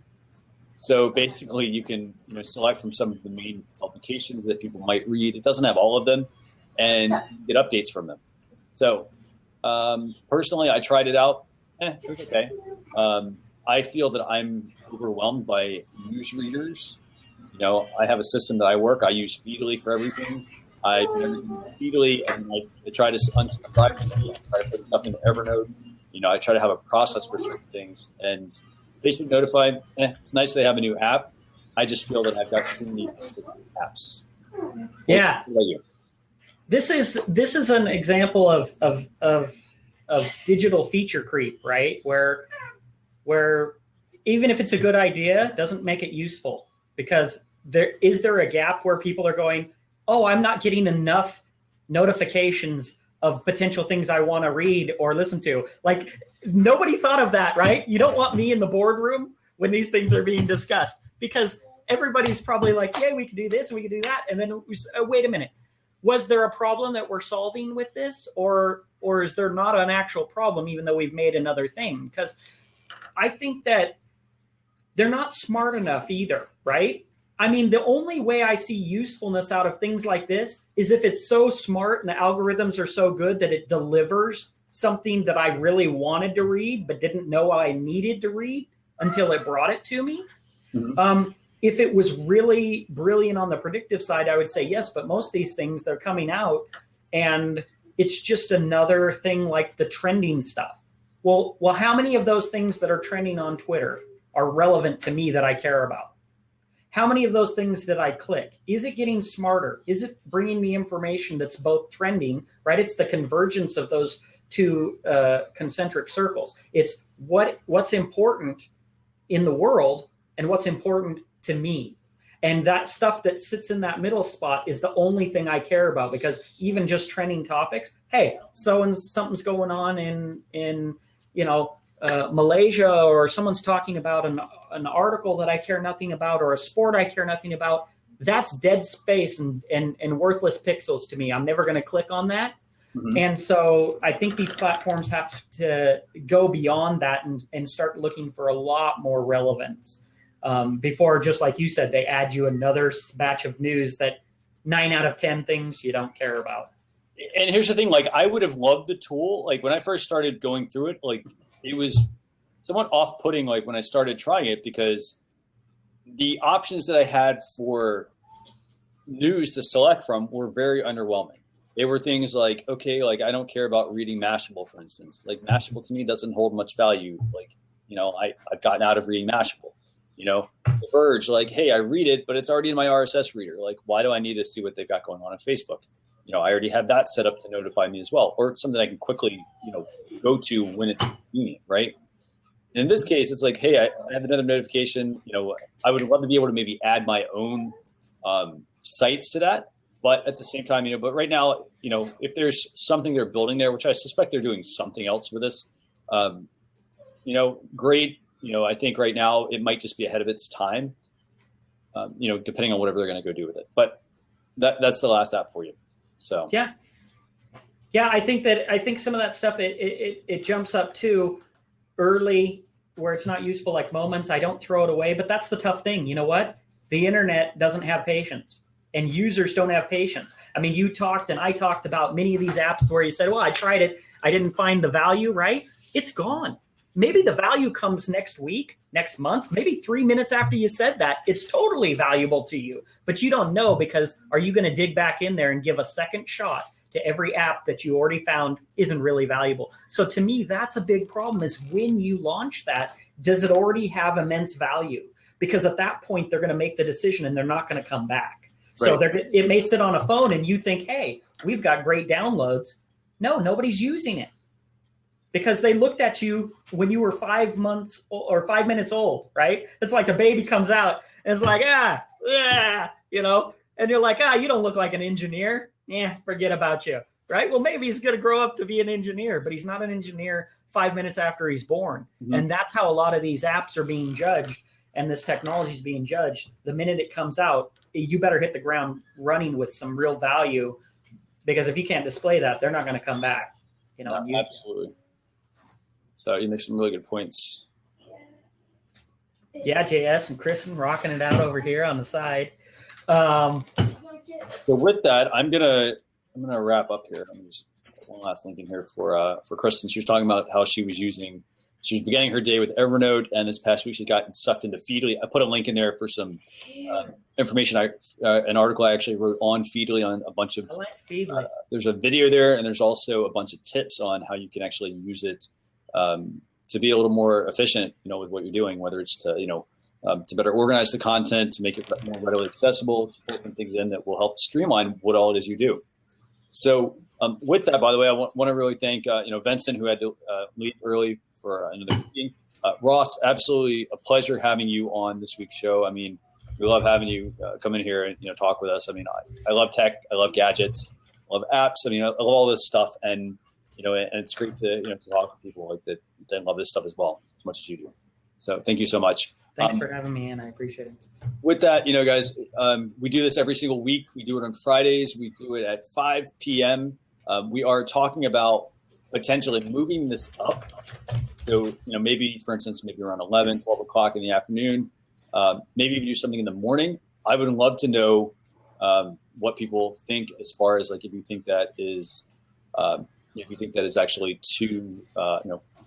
So basically, you can select from some of the main publications that people might read. It doesn't have all of them, and get updates from them. So personally, I tried it out. It was okay. I feel that I'm overwhelmed by news readers. I have a system that I work. I use Feedly for everything. I do everything Feedly, and I try to unsubscribe. I try to put stuff into Evernote. I try to have a process for certain things. And Facebook Notify, it's nice they have a new app. I just feel that I've got too many apps. Yeah. What about you? This is an example of digital feature creep, right? Where even if it's a good idea, it doesn't make it useful, because there is a gap where people are going, oh, I'm not getting enough notifications of potential things I want to read or listen to. Like, nobody thought of that, right? You don't want me in the boardroom when these things are being discussed, because everybody's probably like, yeah, we could do this and we could do that. And then wait a minute. Was there a problem that we're solving with this? Or is there not an actual problem, even though we've made another thing? Because I think that they're not smart enough either, right? I mean, the only way I see usefulness out of things like this is if it's so smart and the algorithms are so good that it delivers something that I really wanted to read but didn't know I needed to read until it brought it to me. Mm-hmm. If it was really brilliant on the predictive side, I would say yes, but most of these things, they're coming out and it's just another thing like the trending stuff. Well, how many of those things that are trending on Twitter are relevant to me that I care about? How many of those things did I click? Is it getting smarter? Is it bringing me information that's both trending, right? It's the convergence of those two concentric circles. It's what's important in the world and what's important to me. And that stuff that sits in that middle spot is the only thing I care about, because even just trending topics, hey, something's going on in Malaysia, or someone's talking about an article that I care nothing about, or a sport I care nothing about. That's dead space and worthless pixels to me. I'm never going to click on that. Mm-hmm. And so I think these platforms have to go beyond that and start looking for a lot more relevance before, just like you said, they add you another batch of news that 9 out of 10 things you don't care about. And here's the thing, like, I would have loved the tool. Like, when I first started going through it, like, it was somewhat off-putting, like, when I started trying it, because the options that I had for news to select from were very underwhelming. They were things like, okay, like, I don't care about reading Mashable, for instance. Like, Mashable to me doesn't hold much value. Like, I've gotten out of reading Mashable. The Verge, like, hey, I read it, but it's already in my RSS reader. Like, why do I need to see what they've got going on Facebook? I already have that set up to notify me as well, or it's something I can quickly, go to when it's convenient, right? And in this case, it's like, hey, I have another notification. I would love to be able to maybe add my own sites to that, but at the same time, but right now, if there's something they're building there, which I suspect they're doing something else with this, great. I think right now it might just be ahead of its time, depending on whatever they're going to go do with it. But that's the last app for you. So yeah, I think some of that stuff it jumps up too early where it's not useful, like Moments. I don't throw it away, but that's the tough thing. You know what? The internet doesn't have patience, and users don't have patience. I mean, you talked and I talked about many of these apps where you said, well, I tried it, I didn't find the value, right? It's gone. Maybe the value comes next week, next month, maybe 3 minutes after you said that. It's totally valuable to you, but you don't know, because are you going to dig back in there and give a second shot to every app that you already found isn't really valuable? So to me, that's a big problem, is when you launch that, does it already have immense value? Because at that point, they're going to make the decision and they're not going to come back. Right. So it may sit on a phone and you think, hey, we've got great downloads. No, nobody's using it. Because they looked at you when you were 5 months or 5 minutes old, right? It's like the baby comes out and it's like, and you're like, you don't look like an engineer. Yeah, forget about you, right? Well, maybe he's going to grow up to be an engineer, but he's not an engineer 5 minutes after he's born. Mm-hmm. And that's how a lot of these apps are being judged, and this technology is being judged. The minute it comes out, you better hit the ground running with some real value, because if you can't display that, they're not going to come back. Absolutely. So you make some really good points. Yeah, JS and Kristen rocking it out over here on the side. So with that, I'm gonna wrap up here. I'm just one last link in here for Kristen. She was talking about how she was beginning her day with Evernote, and this past week she got sucked into Feedly. I put a link in there for some information. An article I actually wrote on Feedly on a bunch of. I like Feedly. There's a video there, and there's also a bunch of tips on how you can actually use it to be a little more efficient, with what you're doing, whether it's to, to better organize the content, to make it more readily accessible, to put some things in that will help streamline what all it is you do. So with that, by the way, I want to really thank, Vincent, who had to leave early for another meeting. Ross, absolutely a pleasure having you on this week's show. I mean, we love having you come in here and, talk with us. I mean, I love tech. I love gadgets. I love apps. I mean, I love all this stuff. And and it's great to to talk with people like that love this stuff as well, as much as you do. So thank you so much. Thanks for having me in. I appreciate it. With that, guys, we do this every single week. We do it on Fridays. We do it at 5 p.m. We are talking about potentially moving this up. So, maybe, for instance, maybe around 11, 12 o'clock in the afternoon. Maybe we do something in the morning. I would love to know what people think as far as like if you think that is actually too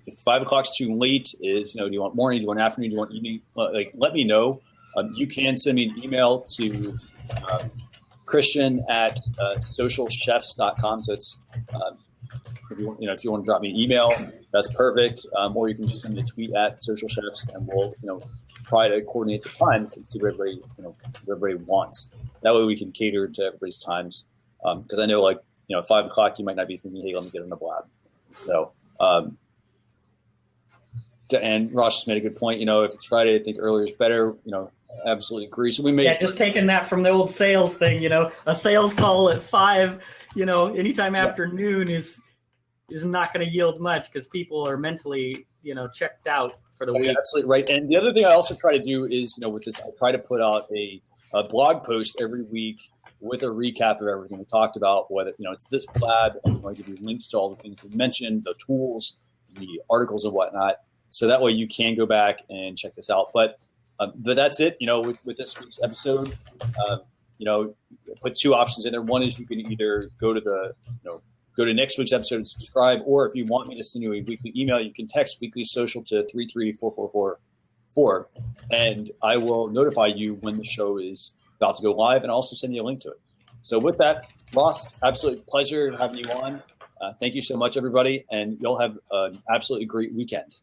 if 5 o'clock's too late, do you want morning, do you want afternoon, do you want evening? Like let me know. You can send me an email to Christian at socialchefs.com. So it's if you want to drop me an email, that's perfect. Or you can just send me a tweet at Social Chefs, and we'll try to coordinate the times and see what everybody wants. That way we can cater to everybody's times. Because I know, at 5 o'clock you might not be thinking, hey, let me get on the blab. So, and Ross just made a good point. If it's Friday, I think earlier is better. Absolutely agree. So we made just taking that from the old sales thing. A sales call at 5. Anytime after noon is not going to yield much because people are mentally checked out for the week. Absolutely right. And the other thing I also try to do is with this, I try to put out a blog post every week with a recap of everything we talked about. Whether it's this blab, and I give you links to all the things we mentioned, the tools, the articles, and whatnot. So that way you can go back and check this out. But that's it. With this week's episode, put 2 options in there. One is you can either go to next week's episode and subscribe, or if you want me to send you a weekly email, you can text Weekly Social to 33444, and I will notify you when the show is about to go live, and also send you a link to it. So with that, Ross, absolute pleasure having you on. Thank you so much, everybody, and you'll have an absolutely great weekend.